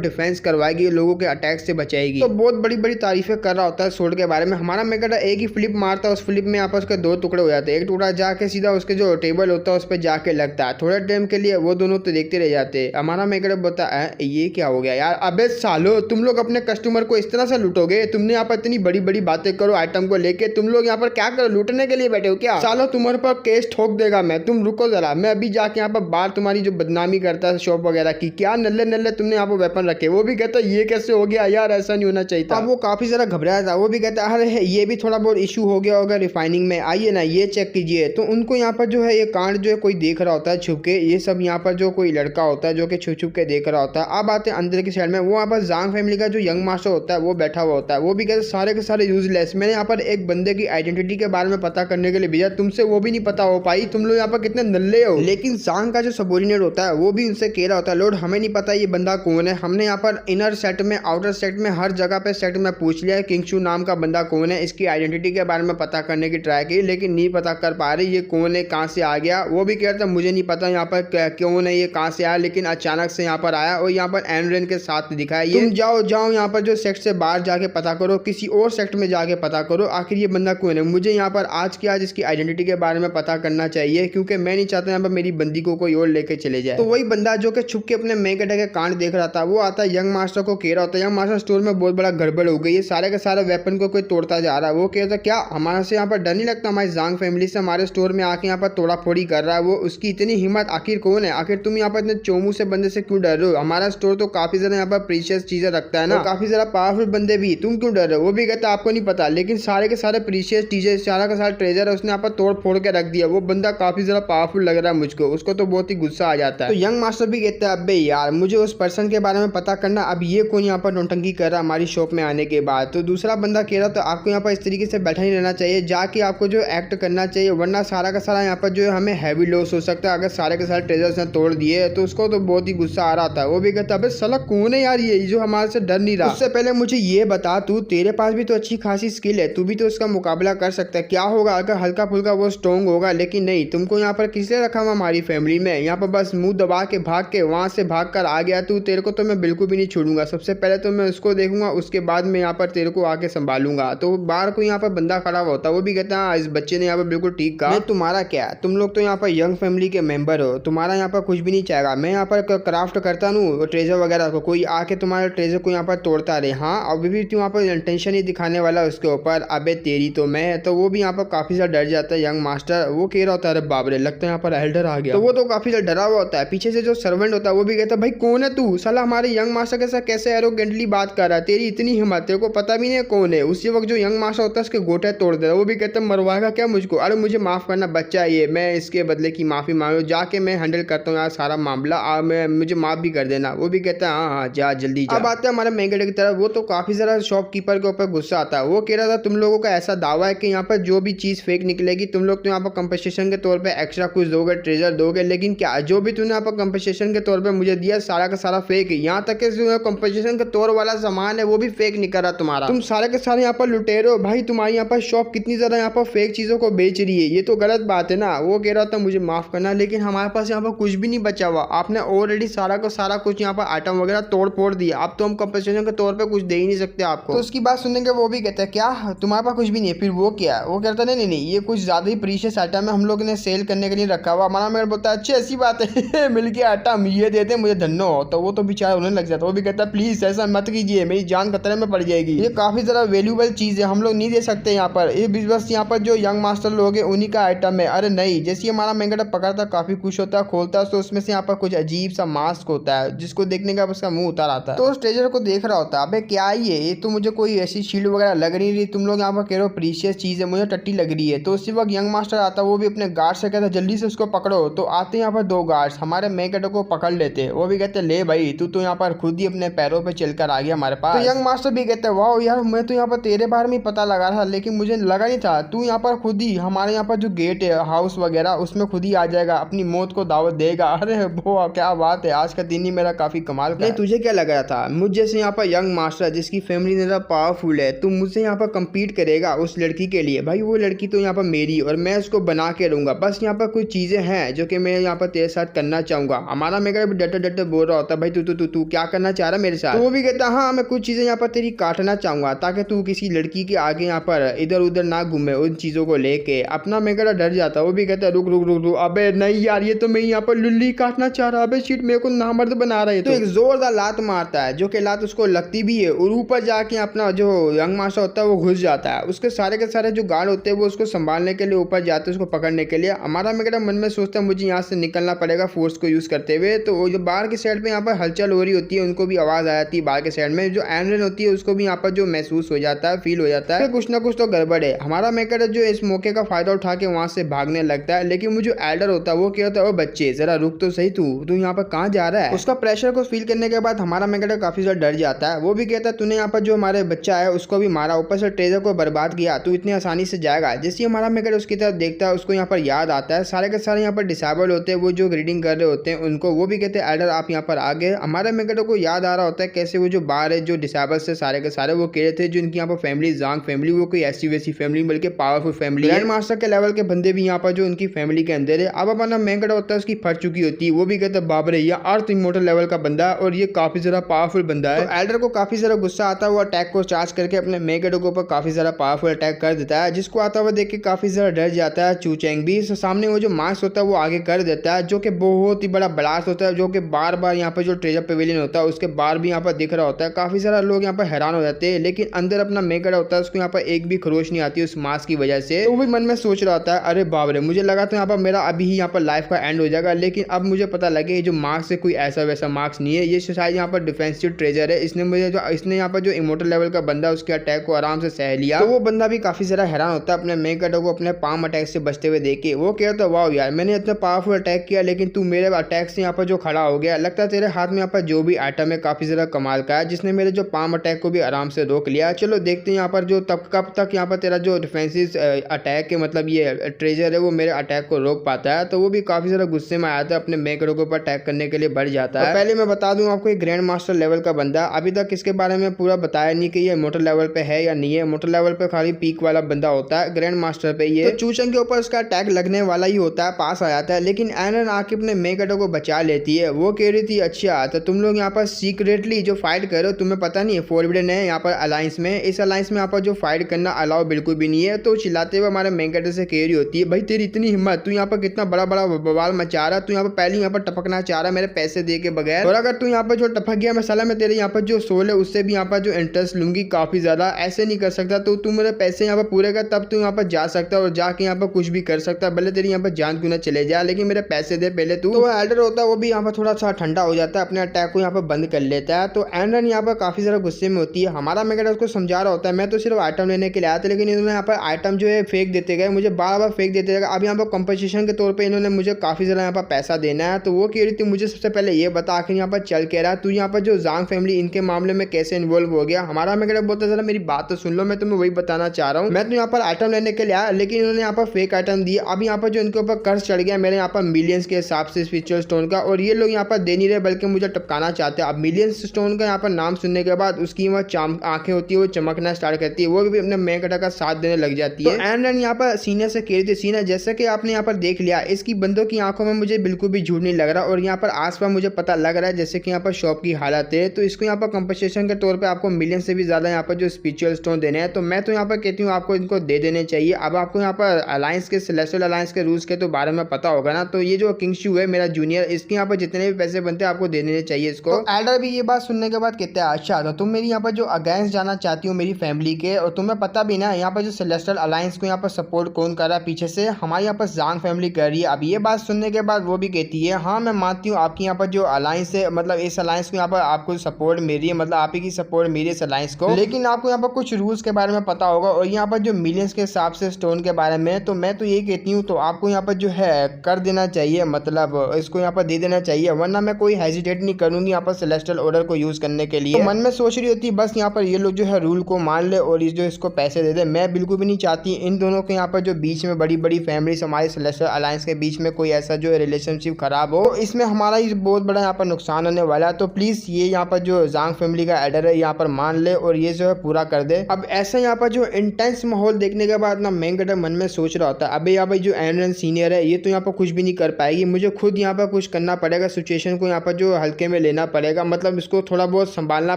डिफेंस करवाएगी, लोगों के अटैक से बचाएगी। तो बहुत बड़ी बड़ी तारीफें कर रहा होता है सोड के बारे में। हमारा मैकेडक एक ही फ्लिप मारता है, उस फ्लिप में आपस के 2 टुकड़े हो जाते हैं, एक टुकड़ा जाके सीधा उसके जो टेबल होता है उस पर जाके लगता है, थोड़े टाइम के लिए वो दोनों तो देखते रह जाते हैं। हमारा मैकेडक बोलता है ये क्या हो गया यार, अबे सालो तुम लोग अपने कस्टमर को इस तरह से लूटोगे, तुमने यहाँ पर इतनी बड़ी बड़ी बातें करो आइटम को लेके, तुम लोग यहाँ पर क्या करो, लूटने के लिए बैठे हो क्या? सालो तुम्हारे पर केस ठोक देगा मैं, तुम रुको जरा, मैं अभी जाके यहाँ पर बाहर तुम्हारी जो बदनामी करता है शॉप वगैरह की, क्या नल्ले नल्ले तुमने यहाँ पर वेपन रखे। वो भी कहता है ये कैसे हो गया यार, ऐसा नहीं होना चाहिए था। अब वो काफी ज्यादा घबराया था, वो भी कहता है अरे ये भी थोड़ा बहुत इशू हो गया होगा रिफाइनिंग में, आइए ना ये चेक कीजिए। तो उनको यहाँ पर जो है ये कांड जो है कोई देख रहा होता है छुप के, ये सब यहाँ पर जो कोई लड़का होता है जो कि छुप छुप के देख रहा होता है। अब आते हैं अंदर की साइड में, वो यहाँ पर जांग फैमिली का जो यंग मास्टर होता है वो बैठा हुआ होता है। वो भी कहते सारे के सारे यूजलेस, मैंने यहाँ पर एक बंदे की आइडेंटिटी के बारे में पता करने के लिए भेजा, तुमसे वो भी नहीं पता हो पाई, तुम लोग यहाँ पर कितने नल्ले हो। लेकिन जांग का जो सबोर्डिनेट होता है वो भी उनसे कह रहा होता है लॉर्ड हमें नहीं पता ये बंदा कौन है, हमने यहाँ पर इनर सेट में आउटर सेट में हर जगह पे सेट में पूछ लिया है किंगशू नाम का बंदा कौन है, इसकी आइडेंटिटी के बारे में पता करने की ट्राई की, लेकिन नहीं पता कर पा रही ये कौन है, कहाँ से आ गया। वो भी कह रहा था मुझे नहीं पता यहाँ पर कौन है, ये कहाँ से आया, लेकिन अचानक से यहाँ पर आया और यहाँ पर एनरेन के साथ दिखाया, ये तुम जाओ यहाँ पर जो सेक्ट से बाहर जाके पता करो, किसी और सेक्ट में जाके पता करो आखिर ये बंदा कौन है, मुझे यहाँ पर आज की आज इसकी आइडेंटिटी के बारे में पता करना चाहिए, क्योंकि मैं नहीं चाहता यहाँ पर मेरी बंदी को कोई और लेके चले जाए। तो वही बंदा जो कि छुप के अपने मैकेडक के कांड देख रहा था वो आता है यंग मास्टर को कह रहा होता है यंग मास्टर स्टोर में बहुत बड़ा गड़बड़ हो गई है, सारे के सारे वेपन को कोई तोड़ता जा रहा है। वो कहता क्या हमारे से यहाँ पर डर नहीं लगता, हमारी जांग फैमिली से हमारे स्टोर में आके यहाँ पर तोड़ा फोड़ी कर रहा है, वो उसकी इतनी हिम्मत आखिर कौन है, आखिर तुम यहाँ पर इतने चोमू से बंदे से क्यों डर रहे हो, हमारा स्टोर तो काफी ज्यादा यहाँ पर प्रीशियस चीजें रखता है ना, काफी ज्यादा पावरफुल बंदे भी, तुम क्यों डर रहे हो। वो भी कहता आपको नहीं पता, लेकिन सारे के सारे प्रीशियस चीजें सारा का सारा ट्रेजर है उसने यहाँ पर तोड़ फोड़ के रख दिया, वो बंदा काफी ज्यादा पावरफुल लग रहा है मुझको, उसको तो बहुत ही गुस्सा आ जाता है। तो यंग मास्टर भी कहता है अबे यार मुझे उस पर्सन के बारे में पता करना, अब ये कौन यहाँ पर नौटंकी कर रहा है हमारी शॉप में आने के बाद। तो दूसरा बंदा कह रहा तो आपको यहाँ पर इस तरीके से बैठा नहीं रहना चाहिए, जाके आपको जो एक्ट करना चाहिए, वरना सारा का सारा यहाँ पर जो है हमें हैवी लॉस हो सकता है, अगर सारे के सारे ट्रेजर उसने तोड़ दिए तो उसको तो बहुत ही गुस्सा आ रहा था। वो भी कहता अबे साला कौन है यार ये जो हमारे से डर नहीं रहा। उससे पहले मुझे ये बता तू तेरे पास भी तो अच्छी खासी स्किल है, तू भी तो उसका मुकाबला कर सकता है, क्या होगा अगर हल्का फुल्का वो स्ट्रॉन्ग होगा, लेकिन नहीं तुमको यहाँ पर किसने रखा हुआ हमारी फैमिली में, यहाँ पर बस मुंह दबा के भाग के वहां से भाग कर आ गया तू, तेरे को तो मैं बिल्कुल भी नहीं छोड़ूंगा, सबसे पहले तो मैं उसको देखूंगा उसके बाद मैं यहाँ पर तेरे को आके संभालूंगा। तो बाहर को यहाँ पर बंदा खड़ा हुआ होता है, वो भी कहता है इस बच्चे ने यहाँ पर बिल्कुल ठीक कहा, तुम्हारा क्या, तुम लोग तो यहाँ पर यंग फैमिली के मेंबर हो, तुम्हारा यहाँ पर कुछ भी नहीं चाहेगा, मैं यहाँ पर क्राफ्ट करता हूँ ट्रेजर वगैरह को, कोई आके तुम्हारे ट्रेजर को यहाँ पर तोड़ता रहे, हाँ अभी भी तू यहाँ पर इंटेंशन ही दिखाने वाला उसके ऊपर, अबे तेरी तो मैं। तो वो भी यहाँ पर काफी ज्यादा डर जाता है यंग मास्टर, वो कह रहा होता है अरे बाप रे लगता है यहाँ पर एल्डर आ गया। तो वो तो काफी ज्यादा डरा हुआ होता है। पीछे से जो सर्वेंट होता है वो भी कहता है भाई कौन है तू, साला हमारे यंग मास्टर के साथ कैसे एरोगेंटली बात कर रहा है, तेरी इतनी हिम्मत, तेरे को पता भी नहीं है कौन है। उसी वक्त जो यंग मास्टर होता है उसके गोटे तोड़ दे रहा है। वो भी कहता है मरवाएगा क्या मुझको, अरे मुझे माफ करना बच्चा ये, मैं इसके बदले की माफी मांगू, जाके मैं हैंडल करता हूँ यार सारा मामला, मैं मुझे माफ भी कर देना। वो भी कहता है हाँ हाँ जा जल्दी जा। अब आते हैं हमारे मैकेडक की तरफ, वो तो काफी ज्यादा शॉपकीपर के ऊपर गुस्सा आता है। वो कह रहा था तुम लोगों का ऐसा दावा है कि यहाँ पर जो भी चीज फेक निकलेगी तुम लोग तो यहाँ पर कंपनसेशन के तौर पे एक्स्ट्रा कुछ दोगे, ट्रेजर दोगे, लेकिन क्या जो भी तूने यहाँ पर कंपनसेशन के तौर पे मुझे दिया सारा का सारा फेक है, यहाँ तक कि जो कंपनसेशन के तौर वाला सामान है वो भी फेक निकल रहा तुम्हारा, तुम सारे के सारे यहाँ पर लुटेरे हो भाई, तुम्हारी यहाँ पर शॉप कितनी ज्यादा यहाँ पर फेक चीजों को बेच रही है, ये तो गलत बात है ना। वो कह रहा था मुझे माफ करना लेकिन हमारे पास यहाँ पर कुछ भी नहीं बचा हुआ, आपने ऑलरेडी सारा का सारा कुछ यहाँ पर आइटम वगैरह तोड़ फोड़ दिया, अब तो हम कंपनसेशन के तौर पे कुछ दे ही नहीं सकते आपको। तो उसकी बात सुनने के वो भी कहता है क्या तुम्हारे पास कुछ भी नहीं है, फिर वो क्या, वो कहता है नहीं नहीं ये कुछ ज्यादा ही प्रीशियस आइटम है, हम लोग ने सेल करने के लिए रखा हुआ। हमारा मेरे बोलता है अच्छी ऐसी बात है मिल गया आइटम ये देते हैं मुझे धन्य हो। तो वो तो बेचारा उन्हें लग जाता है, वो भी कहता है प्लीज ऐसा मत कीजिए, मेरी जान खतरे में पड़ जाएगी, ये काफी ज्यादा वैल्यूबल चीज है, हम लोग नहीं दे सकते यहाँ पर, ये बस यहाँ पर जो यंग मास्टर लोग हैं उन्हीं का आइटम है। अरे नहीं, जैसे हमारा मैकेडक पकड़ता काफी खुश होता है, खोलता है तो उसमें से यहाँ पर कुछ अजीब सा मास्क होता है जिसको देखने का उसका मुंह उतार आता है। तो उस ट्रेजर को देख रहा होता है अबे क्या ये तो मुझे कोई ऐसी शील्ड वगैरह लग नहीं रही, तुम लोग यहाँ पर कह रहे हो प्रीशियस चीज है, मुझे टट्टी लग रही है। तो उसी वक्त यंग मास्टर आता है, वो भी अपने गार्ड से कहता है जल्दी से उसको पकड़ो। तो आते यहाँ पर दो गार्ड्स हमारे मेकेडो को पकड़ लेते, वो भी कहते ले भाई तू तो यहाँ पर खुद ही अपने पैरों पे चलकर आ गया हमारे पास। तो यंग मास्टर भी कहते वाह यार मैं तो यहाँ पर तेरे बारे में पता लगा रहा लेकिन मुझे लगा नहीं था तू यहाँ पर खुद ही हमारे यहाँ पर जो गेट है हाउस वगैरह उसमें खुद ही आ जाएगा, अपनी मौत को दावत देगा। अरे वो क्या बात है, आज का दिन ही मेरा काफी कमाल का। नहीं तुझे क्या लग रहा था मुझ जैसे यहाँ पर यंग मास्टर जिसकी फैमिली ज़्यादा पावरफुल है तू मुझसे यहाँ पर कम्पीट करेगा उस लड़की के लिए? भाई वो लड़की तो यहाँ पर मेरी और मैं उसको बना के रहूंगा, बस यहाँ पर कुछ चीजें हैं जो कि मैं यहाँ पर तेरे साथ करना चाहूंगा। हमारा मेकर भी डटे डटे बोल रहा होता भाई तू तू तू तू क्या करना चाह रहा है मेरे साथ? तो वो भी कहता हाँ मैं कुछ चीजें यहाँ पर तेरी काटना चाहूंगा ताकि तू किसी लड़की के आगे यहाँ पर इधर उधर ना घूमे उन चीजों को लेके। अपना मेकर डर जाता, वो भी कहता रुक रुक रुक रुक, अबे नहीं यार ये तो मैं यहाँ पर लुल्ली काटना चाह रहा, अबे शीट मेरे को नामर्द बना रहा है। तो एक जोरदार लात मारता है जो कि लात उसको लगती भी है और ऊपर जाके अपना जो यंग मास्टर होता है वो घुस जाता है। उसके सारे के सारे जो गार्ड होते हैं वो उसको संभालने के लिए ऊपर जाते हैं उसको पकड़ने के लिए। हमारा मेरा मन में सोचता है मुझे यहाँ से निकलना पड़ेगा फोर्स को यूज करते हुए। तो वो जो बाहर की साइड पे यहाँ पर हलचल हो रही होती है उनको भी आवाज आ जाती है बाहर के साइड में, जो एनरन होती है उसको भी यहाँ पर जो महसूस हो जाता है फील हो जाता है कुछ ना कुछ तो गड़बड़ है। हमारा मेकर जो इस मौके का फायदा उठा के वहां से भागने लगता है, लेकिन वो जो एल्डर होता है वो क्या होता है, वो बच्चे जरा रुक तो सही, तू यहाँ पर कहाँ जा रहा है? उसका प्रेशर को फील करने के बाद हमारा मेकर काफी ज्यादा डर जाता है। वो भी कहता है तूने यहाँ पर जो हमारे बच्चा है उसको भी मारा, ऊपर से ट्रेजर को बर्बाद किया, तू इतनी आसानी से जाएगा? जैसे हमारा मेकर उसकी तरफ देखता है उसको यहाँ पर याद आता है सारे के सारे यहाँ पर डिसेबल होते हैं वो जो रीडिंग कर रहे होते हैं उनको। वो भी कहते हैं एल्डर आप यहाँ पर आ गए। हमारे मेकर को याद आ रहा होता है कैसे वो जो बाहर है जो डिसेबल से सारे के सारे वो कह रहे थे जो इनकी यहाँ पर फैमिली जांग फैमिली वो कोई ऐसी वैसी फैमिली बल्कि पावरफुल फैमिली, ग्रैंड मास्टर के लेवल के बंदे भी यहाँ पर जो उनकी फैमिली के अंदर है। अब अपना मेकर होता है उसकी फट चुकी होती है, वो भी कहते हैं बाबरे ये अर्थ इमोर्टल लेवल का बंदा है और ये काफी ज्यादा पावरफुल बंदा है। तो एल्डर को काफी ज्यादा गुस्सा आता है, वो अटैक को चार्ज करके अपने मेकर के ऊपर काफी ज्यादा पावरफुल अटैक कर देता है जिसको आता हुआ देख के काफी ज्यादा डर जाता है चूचेंग भी। सामने वो जो मास्क होता है वो आगे कर देता है जो कि बहुत ही बड़ा ब्लास्ट होता है जो कि बार बार यहाँ पर जो ट्रेजर पेविलियन होता है उसके बाहर भी यहाँ पर दिख रहा होता है। काफी सारा लोग यहाँ पर हैरान हो जाते हैं, लेकिन अंदर अपना मेकर होता है उसको यहाँ पर एक भी खरोश नहीं आती उस मास्क की वजह से। तो वो भी मन में सोच रहा होता है अरे बाप रे मुझे लगा था यहाँ पर मेरा अभी ही यहाँ पर लाइफ का एंड हो जाएगा, लेकिन अब मुझे पता लगे ये जो मास्क है कोई ऐसा वैसा मास्क नहीं है, ये शायद यहाँ पर डिफेंसिव ट्रेजर है। इसने यहाँ पर जो इमोर्टल लेवल का बंदा उसके अटैक को आराम से सह लिया। तो वो बंदा भी काफी ज्यादा हैरान होता है अपने मेकर को अपने पाम अटैक से बचते हुए देख के। वो कहता है वाह यार मैंने इतना पावरफुल अटैक किया लेकिन तू मेरे अटैक से यहाँ पर जो खड़ा हो गया, लगता है तेरे हाथ में यहाँ पर जो भी आइटम है काफी ज्यादा कमाल का है जिसने मेरे जो पाम अटैक को भी आराम से रोक लिया। चलो देखते हैं यहाँ पर जो कब तक यहाँ पर तेरा जो डिफेंसिव अटैक है मतलब ये ट्रेजर है वो मेरे अटैक को रोक पाता है। तो वो भी काफी ज्यादा गुस्से में आया था, अपने मेकर के ऊपर अटैक करने के लिए बढ़ जाता है। पहले मैं बता दूं आपको, एक ग्रैंड मास्टर लेवल का बंदा, अभी तक इसके बारे में पूरा बताया नहीं कि ये मोटर लेवल पे है या नहीं है। मोटर लेवल पे खाली पीक वाला बंदा होता है, ग्रैंड मास्टर पे ये तो चूचंग के ऊपर उसका अटैक लगने वाला ही होता है, पास आ जाता है, लेकिन एनन आके अपने मेकर को बचा लेती है। वो कह रही थी अच्छा तो तुम लोग यहाँ पर सीक्रेटली जो फाइट करो तुम्हें पता नहीं है फॉरबिडन है यहाँ पर अलायंस में, इस अलायंस में यहाँ पर जो फाइट करना अलाउ बिल्कुल भी नहीं है। तो चिल्लाते हुए हमारे मेकर से कह रही होती है भाई तेरी इतनी हिम्मत, तू यहाँ पर कितना बड़ा बड़ा बवाल मचा रहा, तू यहाँ पर पहले यहाँ पर टपकना चाह रहा मेरे पैसे दे के बगैर, और अगर तू यहाँ पर जो टपक गया मैं साला मैं तेरे यहाँ पर जो सोल है उससे भी यहाँ पर जो इंटरेस्ट लूंगी काफी ज्यादा, ऐसे नहीं कर सकता। तो तू मेरे पैसे यहाँ पर पूरे कर तब तू यहाँ पर जा सकता है और जाके यहाँ पर कुछ भी कर सकता है, भले तेरी यहाँ पर जान क्यों ना चले जाए लेकिन मेरे पैसे दे पहले तू। तो एल्डर होता है वो भी यहाँ पर थोड़ा सा ठंडा हो जाता है, अपने अटैक को यहाँ पर बंद कर लेता है। तो एनरन यहाँ पर काफी ज्यादा गुस्से में होती है। हमारा मेकर उसको समझा रहा होता है मैं तो सिर्फ आइटम लेने के लिए आया था लेकिन इन्होंने यहाँ पर आइटम जो है फेंक देते गए, मुझे बार बार फेंक देते गए। अब यहाँ पर कंपनसेशन के तौर पर इन्होंने मुझे काफी ज्यादा यहाँ पर पैसा देना है। तो वो कह रही थी मुझे सबसे पहले ये बता आखिर यहाँ पर चल के रहा तू यहाँ पर जो जांग फैमिली इनके मामले में कैसे इन्वॉल्व हो गया। हमारा मेकर बोलता जरा मेरी बात तो सुन लो, मैं तुम्हें वही बताना चाह रहा हूँ। मैं तो यहाँ पर आइटम लेने के लिए आया लेकिन इन्होंने यहाँ पर फेक आइटम दिए। अब यहाँ पर जो इनके ऊपर कर्ज चढ़ गया मेरे यहाँ पर मिलियंस के हिसाब से स्पिरिचुअल स्टोन का, और ये लोग यहाँ पर दे नहीं रहे बल्कि मुझे टपकाना चाहते हैं। अब मिलियंस स्टोन का यहाँ पर नाम सुनने के बाद उसकी वह आंखें होती है वो चमकना स्टार्ट करती है, वो भी अपने मेकर का साथ देने लग जाती है। तो एनरन यहाँ पर सीनियर से कह रही थी सीनियर जैसे कि आपने यहाँ पर देख लिया इसकी बंदों की आंखों में मुझे बिल्कुल भी झूठ नहीं लग रहा और यहाँ पर आसपास मुझे पता लग रहा है जैसे कि यहाँ पर शॉप की हालत है। तो इसको यहाँ पर कंपनसेशन के तौर पे आपको मिलियन से भी ज्यादा यहाँ पर जो स्पिरिचुअल स्टोन देने हैं, तो मैं तो यहाँ पर कहती हूँ आपको इनको दे देने चाहिए। अब आपको यहाँ पर अलायंस के सेलेस्टियल अलायंस के रूल्स के तो बारे में पता होगा ना, तो ये जो किंग शू है मेरा जूनियर इसके यहाँ पर जितने भी पैसे बनते हैं आपको दे देने चाहिए इसको। तो एल्डर भी ये बात सुनने के बाद कहते हैं अच्छा तो तुम मेरी यहाँ पर जो अगेंस्ट जाना चाहती हो मेरी फैमिली के, और तुम्हें पता भी ना यहाँ पर जो सेलेस्टियल अलायंस को यहाँ पर सपोर्ट कौन कर रहा है पीछे से, हमारे यहाँ पर जांग फैमिली कर रही है। अब ये बात सुनने के बाद वो भी कहती है हाँ मैं मानती हूँ आपकी यहाँ पर जो अलायंस है मतलब इस अलायंस को यहाँ पर आपको सपोर्ट मिल रही है, मतलब आप ही की सपोर्ट मिली इस अलायंस को, लेकिन आपको यहाँ पर कुछ रूल्स के बारे में पता होगा और यहाँ पर जो मिलियंस के हिसाब से स्टोन के बारे में। तो मैं तो यही कहती हूँ तो आपको यहाँ पर जो है कर देना चाहिए, मतलब इसको यहाँ पर दे देना चाहिए, वरना मैं कोई हेजिटेट नहीं करूंगी यहाँ पर सेलेस्टियल ऑर्डर को यूज करने के लिए। तो मन में सोच रही होती बस यहाँ पर ये लोग जो है रूल को मान ले और जो इसको पैसे दे दे। मैं बिल्कुल भी नहीं चाहती इन दोनों के यहाँ पर जो बीच में बड़ी बड़ी फैमिलीज हमारे सेलेस्टियल अलायंस के बीच में कोई ऐसा जो रिलेशनशिप खराब हो, तो इसमें हमारा ही बहुत बड़ा यहाँ पर नुकसान होने वाला है। तो प्लीज ये यहाँ पर जो जांग फैमिली का एडर है यहाँ पर मान ले और ये जो है पूरा कर दे। अब ऐसा यहाँ पर जो इंटेंस माहौल देखने के बाद ना मेन कैरेक्टर मन में सोच रहा होता है अबे यहाँ पर जो एनरन सीनियर है ये तो यहाँ पर कुछ भी नहीं कर पाएगी, मुझे खुद यहाँ पर कुछ करना पड़ेगा, सिचुएशन को यहाँ पर जो हल्के में लेना पड़ेगा, मतलब इसको थोड़ा बहुत संभालना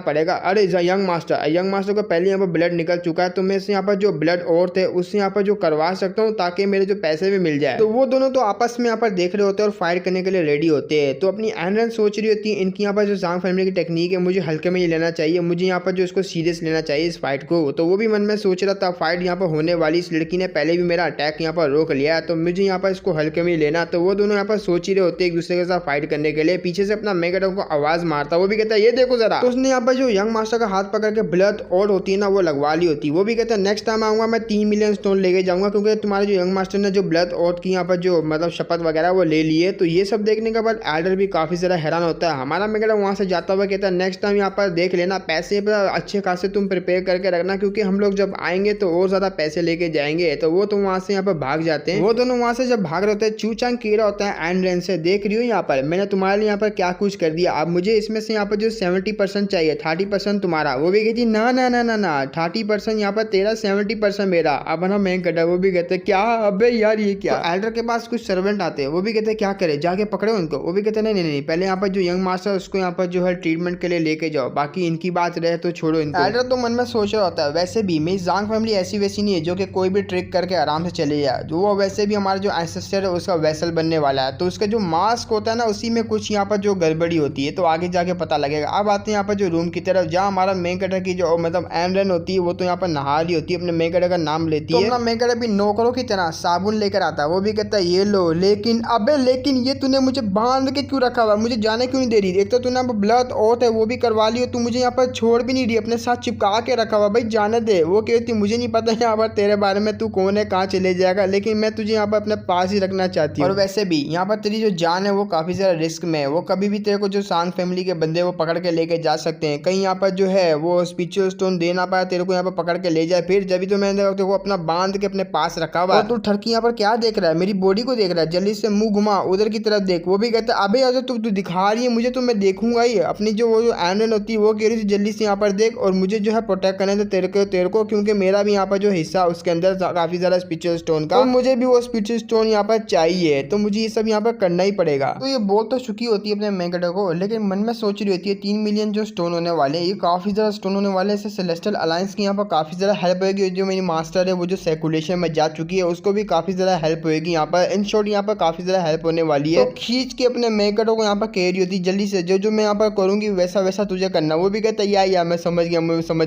पड़ेगा। अरे यंग मास्टर को पहले यहाँ पर ब्लड निकल चुका है, तो मैं यहाँ पर जो ब्लड और थे उससे यहाँ पर जो करवा सकता हूँ ताकि मेरे जो पैसे भी मिल जाए। तो वो दोनों तो आपस में यहाँ पर देख रहे होते हैं और फाइट करने के लिए रेडी होते हैं। तो अपनी एनरन सोच रही होती है इनकी यहाँ पर जो जांग फैमिली की टेक्निक है मुझे हल्के में ही लेना चाहिए, मुझे यहाँ पर जो इसको सीरियस लेना चाहिए इस फाइट को। तो वो भी मन में सोच रहा था फाइट यहाँ पर होने वाली, इस लड़की ने पहले भी मेरा अटैक यहाँ पर रोक लिया है तो मुझे यहाँ पर इसको हल्के में ही लेना। तो वो दोनों यहाँ पर सोच ही रहे होते एक दूसरे के साथ फाइट करने के लिए। पीछे से अपना मेगाडॉन को आवाज मारता, वो भी कहता है ये देखो जरा। तो उसने यहाँ पर जो यंग मास्टर का हाथ पकड़ के ब्लड और होती है ना वो लगवा ली होती। वो भी कहता है नेक्स्ट टाइम आऊंगा मैं 3 मिलियन स्टोन लेके जाऊंगा क्योंकि तुम्हारे जो यंग मास्टर ने जो ब्लड और की यहाँ पर जो मतलब शपथ वगैरह वो ले लिए। तो ये सब देखने के बाद एल्डर भी काफी ज्यादा हैरान होता है। हमारा मेगाडॉन वहां से जाता हुआ कहता है नेक्स्ट टाइम यहाँ पर देख लेना, पैसे पर अच्छे खासे तुम प्रिपेयर करके रखना क्योंकि हम लोग जब आएंगे तो और ज्यादा पैसे लेके जाएंगे। तो वो तो वहां से यहाँ पर भाग जाते हैं। वो दोनों वहां से जब भाग रहे होते हैं चूचांग कह रहा होता है एंड्रेन से देख रही हो यहाँ पर मैंने तुम्हारे लिए यहाँ पर क्या कुछ कर दिया, अब मुझे इसमें से यहाँ पर जो 70% चाहिए, 30% तुम्हारा। वो भी कहती ना ना ना ना ना 30% यहाँ पर तेरा 70% मेरा। अब ना मैं कहता वो भी कहते क्या अबे यार ये क्या। तो एल्डर के पास कुछ सर्वेंट आते हैं, वो भी कहते क्या करे जाके पकड़े उनको। वो भी कहते नहीं नहीं नहीं पहले यहाँ पर जो यंग मास्टर उसको यहाँ पर जो है ट्रीटमेंट के लिए लेके जाओ, बाकी इनकी बात रहे तो छोड़ो इनको। एल्डर तो मन में सोच रहा होता है वैसे भी मेरी जांग फैमिली ऐसी वैसी नहीं है जो कि कोई भी ट्रिक करके आराम से चले जाए, जो वो वैसे भी हमारा जो एंसेस्टर है उसका वेसल बनने वाला है। तो उसका जो मास्क होता है ना उसी में कुछ यहाँ पर जो गड़बड़ी होती है, तो आगे जाके पता लगेगा। अब आते हैं यहाँ पर जो रूम की तरफ जहाँ हमारा मेन कैरेक्टर की जो मतलब एनरन होती है वो तो यहाँ पर नहा रही होती है, अपने मेन कैरेक्टर का नाम लेती है। तो अपना मेन कैरेक्टर भी नौकरों की तरह साबुन लेकर आता है। वो भी कहता है ये लो, लेकिन अबे लेकिन ये तूने मुझे बांध के क्यों रखा हुआ, मुझे जाने क्यों नहीं दे रही। एक तो तूने ब्लड ऑथ है वो भी करवा ली, तू मुझे यहाँ पर छोड़ भी नहीं रही, अपने साथ चिपका के रखा हुआ, भाई जाने दे। वो कहती मुझे नहीं पता यहाँ पर तेरे बारे में, तू कौन है कहाँ चले जाएगा, लेकिन मैं तुझे यहाँ पर अपने पास ही रखना चाहती हूँ। और वैसे भी यहाँ पर तेरी जो जान है वो काफी ज्यादा रिस्क में है, वो कभी भी तेरे को जो सांग फैमिली के बंदे वो पकड़ के लेके जा सकते हैं। कहीं यहाँ पर जो है वो स्पिरिचुअल स्टोन दे ना पाया तेरे को, यहाँ पर पकड़ के ले जाए फिर, जब भी तो मैंने तेरे को अपना बांध के अपने पास रखा हुआ। और तू ठरकी यहाँ पर क्या देख रहा है, मेरी बॉडी को देख रहा है, जल्दी से मुंह घुमा उधर की तरफ देख। वो भी कहता है अबे यार तू दिखा रही है मुझे तो मैं देखूंगा ही। अपनी जो वो जो एनरन होती है वो कह रही थी जल्दी से यहाँ पर देख और मुझे जो है प्रोटेक्ट करने दे तेरे को क्योंकि मेरा भी यहाँ पर जो हिस्सा उसके अंदर काफी ज्यादा स्पिरिचुअल स्टोन का, तो मुझे भी वो स्पिरिचुअल स्टोन यहाँ पर चाहिए, तो मुझे ये सब यहाँ पर करना ही पड़ेगा। तो ये बोल तो चुकी होती है अपने मेगाडॉन को, लेकिन मन में सोच रही होती है 3 मिलियन जो स्टोन होने वाले हैं ये काफी ज्यादा स्टोन होने वाले हैं, इससे सेलेस्टियल अलायंस की यहाँ पर काफी ज्यादा हेल्प होगी। जो मेरी मास्टर है वो जो सर्कुलेशन में जा चुकी है उसको भी काफी ज्यादा हेल्प होगी यहाँ पर, इन शॉर्ट यहाँ पर काफी ज्यादा हेल्प होने वाली है। तो खींच के अपने मेगाडॉन को यहाँ पर कह रही होती है जल्दी से जो मैं यहाँ पर करूंगी वैसा वैसा तुझे करना। वो भी कहता है या मैं समझ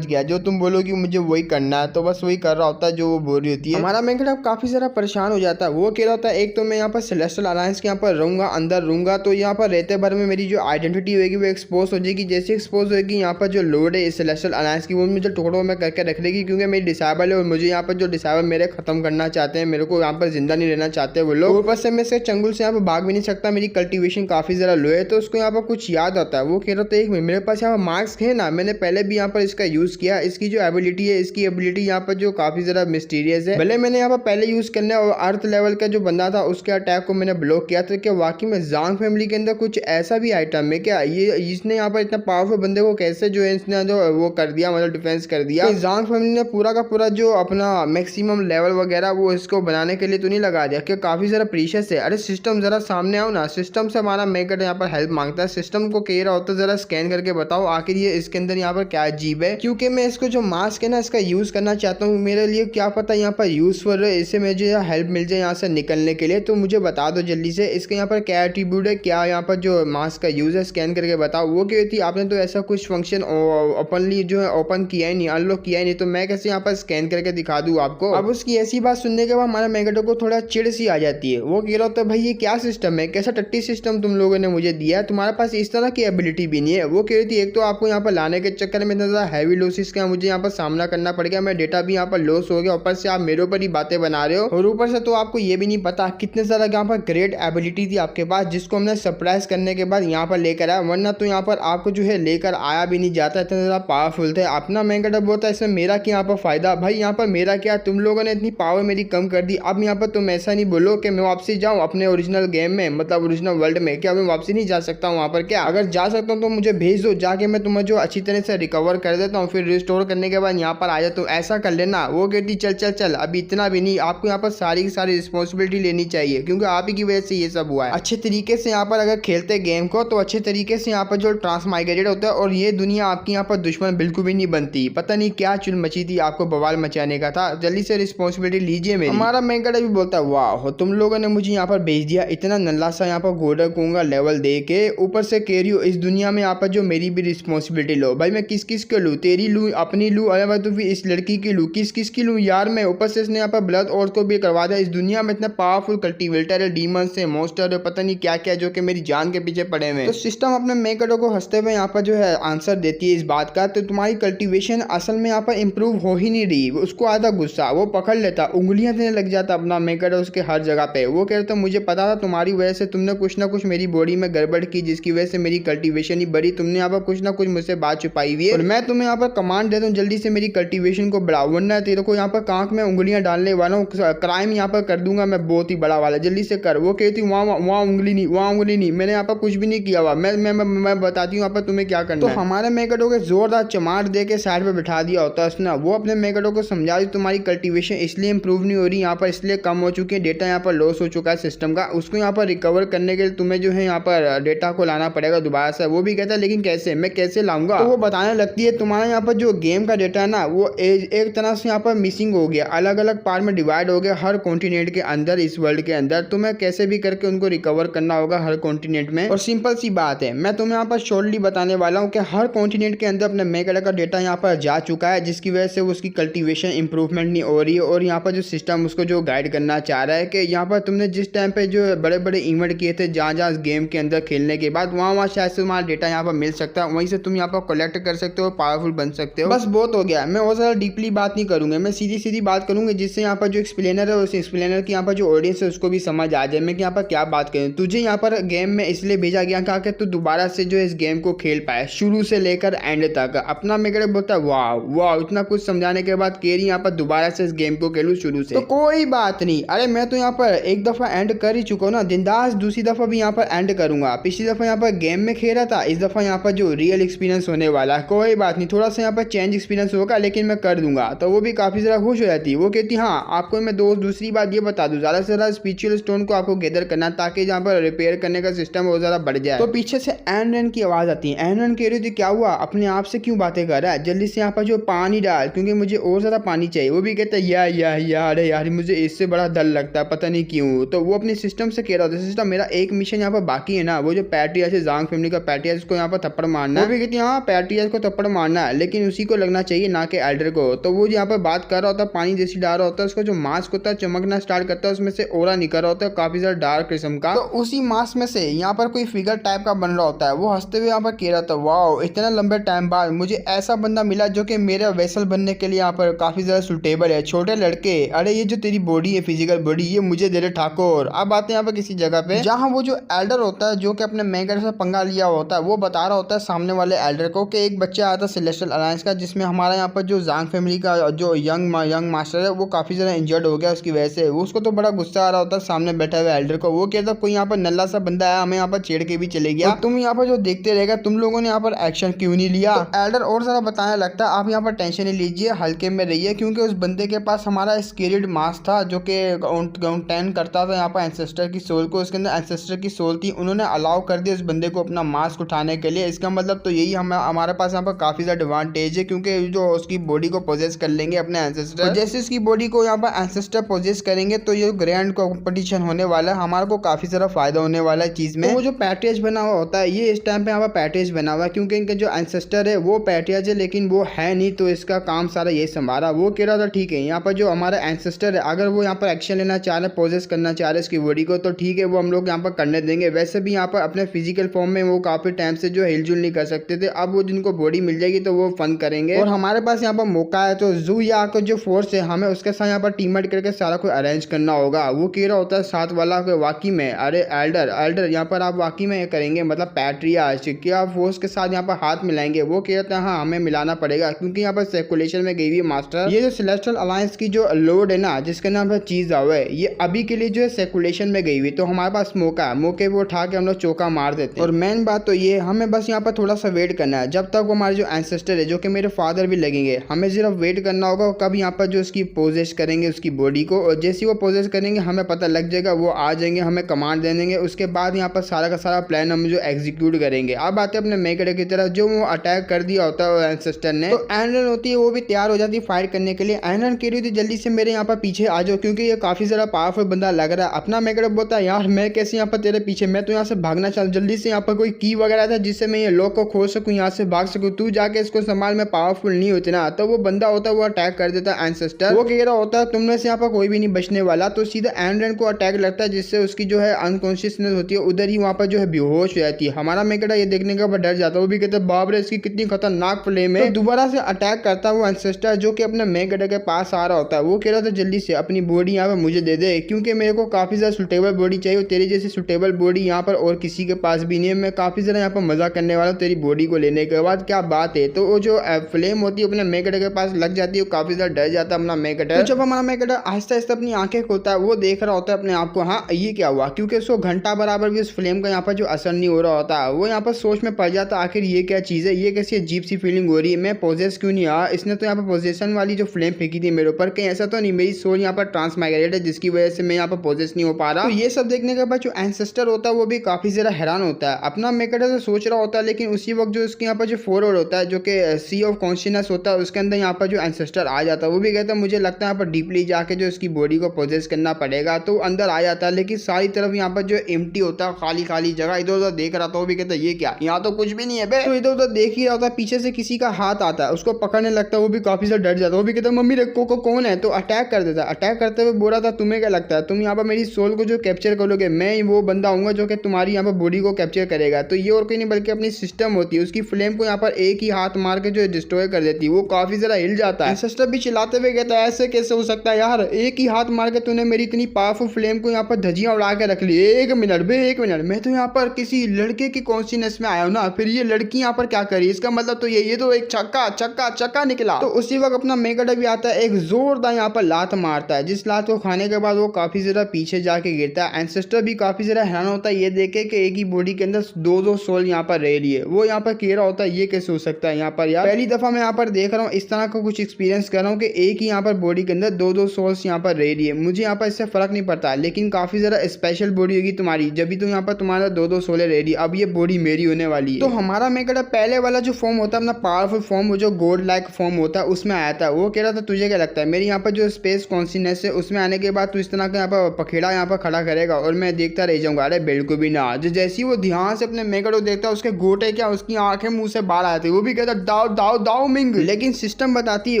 गया जो तुम बोलोगी मुझे वही करना है, तो बस वही कर रहा होता है जो वो बोल रही होती है। हमारा मेगाडॉन काफी ज्यादा परेशान हो जाता है, वो कह रहा होता है एक तो मैं यहाँ पर सेलेस्टियल अलायंस के यहाँ पर रहूंगा, अंदर रहूंगा, तो यहाँ पर रहते भर में मेरी जो आइडेंटिटी होगी वो एक्सपोज हो जाएगी। जैसे एक्सपोज होगी यहाँ पर जो लोड है इस सेलेस्टियल अलायंस की वो मुझे टुकड़ों में करके रख लेगी, क्योंकि मेरी डिसेबल है और मुझे यहाँ पर जो डिसेबल मेरे खत्म करना चाहते हैं, मेरे को यहाँ पर जिंदा नहीं रहना चाहते वो लोग। ऊपर से मैं से चंगुल से यहाँ पर भाग भी नहीं सकता, मेरी कल्टिवेशन काफी ज्यादा लो है, तो उसको यहाँ पर कुछ याद आता है। वो कह रहा था एक मेरे पास यहाँ पर मास्क है ना, मैंने पहले भी यहाँ पर इसका यूज किया, इसकी जो एबिलिटी है इसकी एबिलिटी यहाँ पर जो काफी ज्यादा मिस्टीरियस है। भले मैंने यहाँ पर पहले यूज करना और अर्थ लेवल का जो बंदा था उसके अटैक को मैंने ब्लॉक किया था, क्या वाकई में जांग फैमिली के अंदर कुछ ऐसा भी आइटम है क्या, ये इसने यहाँ पर इतना पावरफुल बंदे को कैसे जो है इसने जो वो कर दिया, मतलब डिफेंस कर दिया। तो जांग फैमिली ने पूरा का पूरा जो अपना मैक्सिमम लेवल वगैरह वो इसको बनाने के लिए तो नहीं लगा दिया, कि काफी ज्यादा प्रीशियस है। अरे सिस्टम जरा सामने आओ ना, सिस्टम से हमारा मेकर यहाँ पर हेल्प मांगता है, सिस्टम को कह रहा होता है जरा स्कैन करके बताओ आखिर ये इसके अंदर यहाँ पर क्या अजीब है, क्योंकि मैं इसको जो मास्क है ना इसका यूज करना चाहता हूँ, मेरे लिए क्या पता यहाँ पर यूजफुल है, इससे मुझे हेल्प मिल जाए यहाँ से निकलने के लिए, तो मुझे बता दो जल्दी से इसके यहाँ पर क्या एट्रीब्यूट है, क्या यहाँ पर जो मास्क का यूज है स्कैन करके बताओ। वो कह रही थी आपने तो ऐसा कुछ फंक्शन ओपनली जो है ओपन किया ही नहीं, अनलॉक किया ही नहीं, तो मैं कैसे यहाँ पर स्कैन करके दिखा दूँ आपको। अब उसकी ऐसी बात सुनने के बाद हमारा मेगाडॉन को थोड़ा चिड़ सी आ जाती है। वो कह रहा होता है भाई ये क्या सिस्टम है, कैसा टट्टी सिस्टम तुम लोगों ने मुझे दिया है, तुम्हारे पास इस तरह की एबिलिटी भी नहीं है। वो कह रही थी एक तो आपको यहाँ पर लाने के चक्कर में इतना ज़्यादा हैवी लॉसेस का मुझे यहाँ पर सामना करना पड़ गया, मैं डेटा भी यहाँ पर लॉस हो गया, ऊपर से आप मेरे ऊपर ही बातें बना रहे हो, और ऊपर से तो आपको ये भी नहीं पता कितने सारा ज़्यादा यहाँ पर ग्रेट एबिलिटी थी आपके पास, जिसको हमने सरप्राइज करने के बाद यहाँ पर लेकर आया, वरना तो यहाँ पर आपको जो है लेकर आया भी नहीं जाता, इतना ज़्यादा पावरफुल थे। अपना मेगाडब होता है, इसमें मेरा क्या यहाँ पर फायदा भाई, यहाँ पर मेरा क्या, तुम लोगों ने इतनी पावर मेरी कम कर दी। अब यहाँ पर तुम ऐसा नहीं बोलो कि मैं वापसी जाऊँ अपने ओरिजिनल गेम में, मतलब ओरिजिनल वर्ल्ड में, क्या मैं वापसी नहीं जा सकता हूँ वहाँ पर? क्या अगर जा सकता हूँ तो मुझे भेज दो, जाके मैं तुम्हें जो अच्छी तरह से रिकवर कर देता हूँ, फिर रिस्टोर करने के बाद यहाँ पर आ जाता हूँ, ऐसा कर लेना। वो कहती चल चल चल, अभी इतना भी नहीं, आपको यहाँ पर सारी की सारी रिस्पॉन्सिबिलिटी लेनी चाहिए, क्योंकि आप ही की वजह से ये सब हुआ है। अच्छे तरीके से यहाँ पर अगर खेलते गेम को तो अच्छे तरीके से यहाँ पर जो ट्रांसमाइग्रेटेड होता है, और ये दुनिया आपकी यहाँ पर दुश्मन बिल्कुल भी नहीं बनती। पता नहीं क्या चुल मची थी, आपको बवाल मचाने का था, जल्दी से रिस्पॉन्सिबिलिटी लीजिए मेरी। हमारा मेगाडब भी बोलता है वाह तुम लोगों ने मुझे यहाँ पर भेज दिया, इतना नल्ला सा यहाँ पर गोल्डन कूंगा लेवल दे के, ऊपर से कह रही हो इस दुनिया में यहाँ पर जो मेरी भी रिस्पॉन्सिबिलिटी लो। भाई मैं किस किस को लूँ, तेरी लूँ, अपनी लूँ, अरे तो फिर इस लड़की की लूँ, किस किस की लूँ यार मैं? ऊपर से इसने यहाँ पर ब्लड और को भी करवा दिया। इस दुनिया में इतना पावरफुल कल्टीवेटर है, डीमंस है, मॉन्स्टर है, पता नहीं क्या क्या, जो कि मेरी जान के पीछे पड़े हुए। तो सिस्टम अपने मेगाडब को हंसते हुए यहाँ पर जो है आंसर देती है इस बात का, तो तुम्हारी कल्टीवेशन असल में यहाँ पर इंप्रूव हो ही नहीं रही। उसको आता गुस्सा, वो पकड़ लेता, उंगलियां देने लग जाता अपना मेगाडब उसके हर जगह पे। वो कहता मुझे पता था तुम्हारी वजह से तुमने कुछ ना कुछ मेरी बॉडी में गड़बड़ की, जिसकी वजह से मेरी कल्टीवेशन ही बढ़ी। तुमने यहाँ पर कुछ ना कुछ मुझसे बात छुपाई हुई है, और मैं तुम्हें यहाँ पर कमांड देता हूँ जल्दी से मेरी कल्टीवेशन को बढ़ाओ, वरना तेरे को यहाँ पर कांख में उंगलियां डालने वाला हूँ, क्राइम यहाँ पर कर दूंगा मैं बहुत ही बड़ा वाला, जल्दी से कर। वो कहती वहाँ उंगली नहीं, वहाँ उंगली नहीं, मैंने यहाँ पर कुछ भी नहीं किया हुआ, मैं बताती हूँ यहाँ पर तुम्हें क्या करना है। तो हमारे मेगाडब को जोरदार चमार दे के साइड पे बिठा दिया होता है उसने। वो अपने मेगाडब को समझा दी तुम्हारी कल्टीवेशन इसलिए इंप्रूव नहीं हो रही यहाँ पर, इसलिए कम हो चुकी है, डेटा यहाँ पर लॉस हो चुका है सिस्टम का, उसको यहाँ पर रिकवर करने के लिए तुम्हें जो है यहाँ पर डेटा को लाना पड़ेगा दोबारा से। वो भी कहता है लेकिन कैसे, मैं कैसे लाऊंगा? तो वो बताने लगती है तुम्हारा यहाँ पर जो गेम का डेटा है ना, वो एक तरह से यहाँ पर मिसिंग हो गया, अलग अलग पार्ट में डिवाइड हो गया हर कॉन्टिनेंट के अंदर, इस वर्ल्ड के अंदर। तुम्हें कैसे भी करके उनको रिकवर करना होगा हर कॉन्टिनेंट में, और सिंपल सी बात है, मैं तुम्हें यहाँ पर शॉर्टली बताने वाला हूँ कि हर कॉन्टिनेंट के अंदर अपने मेगाडब का डेटा यहाँ पर जा चुका है, जिसकी वजह से उसकी कल्टीवेशन इंप्रूवमेंट नहीं हो रही है। और यहाँ पर जो सिस्टम उसको जो गाइड करना चाह रहा है कि यहाँ पर तुमने जिस टाइम पे जो बड़े बड़े इवेंट किए थे, जहाँ जहाँ गेम के अंदर खेलने के बाद, वहाँ शायद से तुम्हारा डेटा यहाँ पर मिल सकता है, वहीं से तुम यहाँ पर कलेक्ट कर सकते हो, पावरफुल बन सकते हो। बस बहुत हो गया, मैं और ज़्यादा डीपली बात नहीं करूँगा, मैं सीधी सीधी बात करूँगी, जिससे यहाँ पर जो एक्सप्लेनर है उस एक्सप्लेनर की यहाँ पर जो ऑडियंस है उसको भी समझ आ जाए मैं यहाँ पर क्या बात करूँ। तुझे यहाँ पर गेम में इसलिए भेजा गया कहा कि तू दोबारा से जो इस गेम को खेल पाए शुरू से लेकर एंड तक। अपना मेगाडब बोलता है वाह वाह, इतना कुछ समझाने के बाद कह रही यहाँ पर दोबारा से इस गेम को खेलूँ शुरू से। तो कोई बात नहीं, अरे मैं तो यहाँ पर एक दफ़ा एंड कर ही चुका हूँ ना, दिनदास दूसरी दफ़ा भी यहाँ पर एंड करूँगा। पिछली दफ़ा यहाँ पर गेम में खेला था, इस दफ़ा यहाँ पर जो रियल एक्सपीरियंस होने वाला है। कोई बात नहीं, थोड़ा सा यहाँ पर चेंज एक्सपीरियंस होगा, लेकिन मैं कर दूंगा। तो वो भी काफ़ी ज़्यादा खुश हो जाती है। वो कहती हाँ आपको मैं दूसरी बात ये बता दूँ, ज़्यादा से ज़्यादा स्पिरिचुअल स्टोन को आपको गैदर करना, ताकि जहाँ पर रिपेयर करने का सिस्टम वो ज़्यादा बढ़ जाए। तो पीछे से एन की आवाज़ आती है। एन कह रही थी क्या हुआ, अपने आप से क्यों बातें कर रहा है, जल्दी से यहाँ पर जो पानी डाल, क्योंकि मुझे और ज़्यादा पानी चाहिए। वो भी कहता है यार अरे यार मुझे इससे बड़ा डर लगता है, पता नहीं क्यों। तो वो अपने सिस्टम से कह रहा था सिस्टम मेरा एक मिशन यहाँ पर बाकी है ना, वो जो पैट्रियाज है, जांग फैमिली का पैट्रियाज, उसको यहाँ पर थप्पड़ मारना है। वो भी कहती है हाँ पैट्रियाज को थप्पड़ मारना है, लेकिन उसी को लगना चाहिए ना कि एल्डर को। तो वो यहाँ पर बात कर रहा होता है, पानी जैसी डाल रहा होता है, उसका जो मास्क होता है चमकना स्टार्ट करता है, उसमें से ओरा निकल रहा होता है काफी ज्यादा डार्क किस्म का। तो उसी मास्क में से यहाँ पर कोई फिगर टाइप का बन रहा होता है। वो हंसते हुए यहाँ पर कह रहा था वाह इतना लंबे टाइम बाद मुझे ऐसा बंदा मिला जो कि मेरे वेसल बनने के लिए यहाँ पर काफी ज्यादा सुटेबल है। छोटे लड़के, अरे ये जो तेरी बॉडी है फिजिकल बॉडी, ये मुझे दे रहे ठाकुर। अब आते हैं यहाँ पर किसी जगह पे जहाँ वो जो एल्डर होता है जो कि अपने मेगाडब से पंगा लिया होता है, वो बता रहा होता है सामने वाले एल्डर को कि एक बच्चा आया था सेलेस्टियल अलायंस का, जिसमें हमारा यहाँ पर जो जांग फैमिली का जो यंग मास्टर है वो काफी ज्यादा इंजर्ड हो गया उसकी वजह से। उसको तो बड़ा गुस्सा आ रहा होता है सामने बैठे हुए एल्डर को। वो कहता कोई यहाँ पर नल्ला सा बंदा आया, हमें यहाँ पर छेड़ के भी चले गया, तुम यहाँ पर जो देखते रहेगा, तुम लोगों ने यहाँ पर एक्शन क्यों नहीं लिया। तो एल्डर और ज्यादा बताने लगता है आप यहाँ पर टेंशन नहीं लीजिए, हल्के में रहिए, क्योंकि उस बंदे के पास हमारा स्केलेड मास्क था जो कि काउंटेन करता था यहाँ पर एंसेस्टर की सोल को, उसके अंदर एंसेस्टर की सोल थी, उन्होंने अलाउ कर दिया उस बंदे को अपना मास्क उठाने के लिए। इसका मतलब तो यही हमारे पास यहाँ पर काफी ज्यादा एडवांटेज है, क्योंकि जो उसकी बॉडी को पोजेस कर लेंगे अपने एंसेस्टर, तो जैसे उसकी बॉडी को यहाँ पर एंसेस्टर पोजेस करेंगे तो ये ग्रैंड कॉम्पिटिशन होने वाला है, हमारे को काफी सारा फायदा होने वाला है चीज में। तो वो जो पैट्रियाज बना हुआ होता है, ये इस टाइम पे यहाँ पर पैट्रियाज बना हुआ है, क्योंकि इनका जो एंसेस्टर है वो पैट्रियाज है, लेकिन वो है नहीं, तो इसका काम सारा ये संभाला। वो कह रहा था ठीक है यहाँ पर जो हमारा एंसेस्टर है अगर वो यहाँ पर एक्शन लेना चाह रहे, पोजेस करना चाह रहे इसकी बॉडी को, तो ठीक है वो हम लोग यहाँ पर करने देंगे। वैसे भी यहाँ पर अपने फिजिकल फॉर्म में वो काफी टाइम से जो हिलजुल नहीं कर सकते थे, अब वो जिनको बॉडी मिल जाएगी तो वो फन करेंगे, और हमारे पास यहाँ पर मौका है। तो जू या जो फोर्स है हमें उसके साथ यहाँ पर टीममेट करके सारा कुछ अरेंज करना होगा। वो कह रहा होता होता है साथ वाला के वाकई में, अरे एल्डर यहाँ पर आप वाकई में करेंगे, मतलब पैट्रियार्च क्या आप फोर्स के साथ यहाँ पर हाथ मिलाएंगे? वो कहता है हाँ हमें मिलाना पड़ेगा, क्योंकि यहाँ पर सर्कुलेशन में गई हुई है मास्टर। ये जो सेलेस्टियल अलायंस की जो लोड है ना, जिसका नाम है चीज आवे, ये अभी के लिए जो है सर्कुलेशन में गई हुई, तो हमारे पास मौका है, मौके पे उठा के हम लोग चौका मार देते हैं। और मेन बात तो ये, हमें बस यहाँ पर थोड़ा सा वेट करना है जब तक वो हमारे जो एंसेस्टर है, जो कि मेरे फादर भी लगेंगे, हमें सिर्फ वेट करना होगा कब यहाँ पर जो उसकी पोजेस करेंगे उसकी बॉडी को, और जैसे वो पोजेस करेंगे हमें पता लग जाएगा, वो आ जाएंगे, हमें कमांड दे देंगे, उसके बाद यहाँ पर सारा का सारा प्लान हम जो एग्जीक्यूट करेंगे। अब आते हैं अपने मेकड़े की तरफ, जो वो अटैक कर दिया होता है एंसेस्टर ने, तो एनरन होती है वो भी तैयार हो जाती है फाइट करने के लिए। एनरन कह रही थी जल्दी से मेरे यहाँ पर पीछे आ जाओ, क्योंकि ये काफी ज्यादा पावरफुल बंदा लग रहा है। अपना मेकड़ बोलता है यार मैं कैसे यहाँ पर तेरे पीछे, मैं तो यहाँ से भागना चाहूँ, जल्दी से यहाँ पर कोई की वगैरह था जिससे मैं ये लॉक को खोल सकूँ, यहाँ से भाग सकूँ, तू जाके इसको संभाल, मैं पावरफुल नहीं होती ना। तो वो बंदा होता है वो अटैक कर देता है एंसेस्टर, वो कह रहा होता है तुमने से यहाँ पर कोई भी नहीं बचने वाला, तो सीधा एनरन को अटैक लगता है, जिससे उसकी जो है अनकॉन्शियसनेस होती है उधर ही वहाँ पर जो है बेहोश हो जाती है। हमारा मेकड़ा ये देखने के बाद डर जाता है, वो भी कहता है बाप रे इसकी कितनी खतरनाक फ्लेम है। तो दोबारा से अटैक करता है वो एंसेस्टर, जो कि अपने मेकड़ा के पास आ रहा होता है। वो कह रहा था जल्दी से अपनी बॉडी यहाँ पर मुझे दे दे, क्योंकि मेरे को काफी ज्यादा सुटेबल बॉडी चाहिए, तेरी जैसी सुटेबल बॉडी यहाँ पर और किसी के पास भी नहीं है। मैं काफी ज्यादा यहाँ पर मजा करने वाला हूँ तेरी बॉडी को लेने के बाद, क्या बात है। तो वो जो फ्लेम होती है अपने मेकड़े के पास लग जाती है, काफी ज्यादा डर जाता है अपना मेकड़ा। तो जब हमारा मेकड़ा आहिस्ता आहिस्ता अपनी आंखें खोलता है, वो देख रहा होता है अपने आप को, हाँ ये क्या हुआ, क्योंकि उसको घंटा बराबर भी उस फ्लेम का यहाँ पर जो असर नहीं हो रहा होता। वो यहाँ पर सोच में पड़ जाता है आखिर ये क्या चीज है, ये कैसी अजीब सी फीलिंग हो रही है, मैं पोजेस क्यों नहीं आ, इसने तो यहाँ पर पोजेशन वाली जो फ्लेम फेंकी थी मेरे ऊपर, कहीं ऐसा तो नहीं मेरी सोल यहाँ पर ट्रांसमाइग्रेट है जिसकी वजह से मैं यहाँ पर पोजेस नहीं हो पा रहा। तो ये सब देखने के बाद जो एंसेस्टर होता है वो भी काफी ज्यादा हैरान होता है, अपना मेकड़ा से सोच रहा होता है, लेकिन उसी वक्त जो उसके यहाँ पर जो फॉरवर्ड होता है, जो कि सी ऑफ कॉन्शियसनेस होता है, उसके अंदर यहाँ पर जो एंसेस्टर आ जाता है। वो भी कहता है मुझे लगता है यहाँ पर डीपली जाके जो इसकी बॉडी को पोजेस करना पड़ेगा, तो अंदर आ जाता है, लेकिन सारी तरफ यहाँ पर जो एम्प्टी होता है, खाली खाली जगह, इधर उधर देख रहा था। वो भी कहता है ये क्या, यहाँ तो कुछ भी नहीं है बे। तो इधर उधर देख ही रहा होता है, पीछे से किसी का हाथ आता है, उसको पकड़ने लगता है, वो भी काफी ज्यादा डर जाता है। वो भी कहता है मम्मी रखो को कौन है, तो अटैक कर देता है। अटैक करते हुए बोल रहा था तुम्हें क्या लगता है तुम यहाँ पर मेरी सोल को जो कैप्चर करोगे, मैं वो बंदा आऊंगा जो कि तुम्हारी यहाँ पर बॉडी को कैप्चर करेगा। तो ये और कोई नहीं बल्कि अपनी सिस्टम होती है, उसकी फ्लेम को यहाँ पर एक ही हाथ मार के जो डिस्ट्रॉय कर देती है। वो काफी ज्यादा हिल जाता है। एंसेस्टर भी चिल्लाते हुए कहता है ऐसे कैसे हो सकता है यार, एक ही हाथ मार के तूने मेरी इतनी पावरफुल फ्लेम को यहाँ पर धजियां उड़ा के रख ली। एक मिनट बे, एक मिनट, मैं तो यहाँ पर किसी लड़के की कॉन्शियसनेस में आया हूँ ना, फिर ये लड़की यहाँ पर क्या करी, इसका मतलब तो ये तो एक छक्का छक्का छक्का निकला। तो उसी वक्त अपना मेकड़ा भी आता है, एक जोरदार यहाँ पर लात मारता है, जिस लात को खाने के बाद वो काफी ज्यादा पीछे जाके गिरता है। एंसेस्टर भी काफी ज्यादा हैरान होता है ये देखे कि एक ही बॉडी के अंदर दो सोल यहाँ पर रह रही है। वो यहाँ पर कह रहा होता है ये कैसे हो सकता है, यहाँ पर यार पहली दफा मैं यहाँ पर देख रहा हूँ, इस तरह का कुछ एक्सपीरियंस कर रहा हूँ कि एक ही यहाँ पर बॉडी के अंदर दो सोल्स यहाँ पर रह रही है। मुझे यहाँ पर इससे फर्क नहीं पड़ता, लेकिन काफी ज्यादा स्पेशल बॉडी होगी तुम्हारी, जब भी तो यहाँ पर तुम्हारा दो सोले रह रही, अब ये बॉडी मेरी होने वाली है। तो हमारा मेकड़ा पहले वाला जो फॉर्म होता है अपना पावरफुल फॉर्म, वो जो गोल्ड लाइक फॉर्म होता है उसमें आया था। वो कह रहा था तुझे क्या लगता है मेरी यहाँ पर जो स्पेस कॉन्शियसनेस है उसमें आने के बाद तू इस तरह का यहाँ पर पखेड़ा यहाँ पर खड़ा करेगा और मैं देखता रह जाऊंगा? अरे बिल्कुल भी ना। जैसे ही वो ध्यान से अपने मेकड़ को देखता है, उसके गोटे क्या उसकी आंखें मुंह से बाहर आती है। वो भी कहता दाओ दाओ दाओ मिंग, लेकिन सिस्टम बताती है,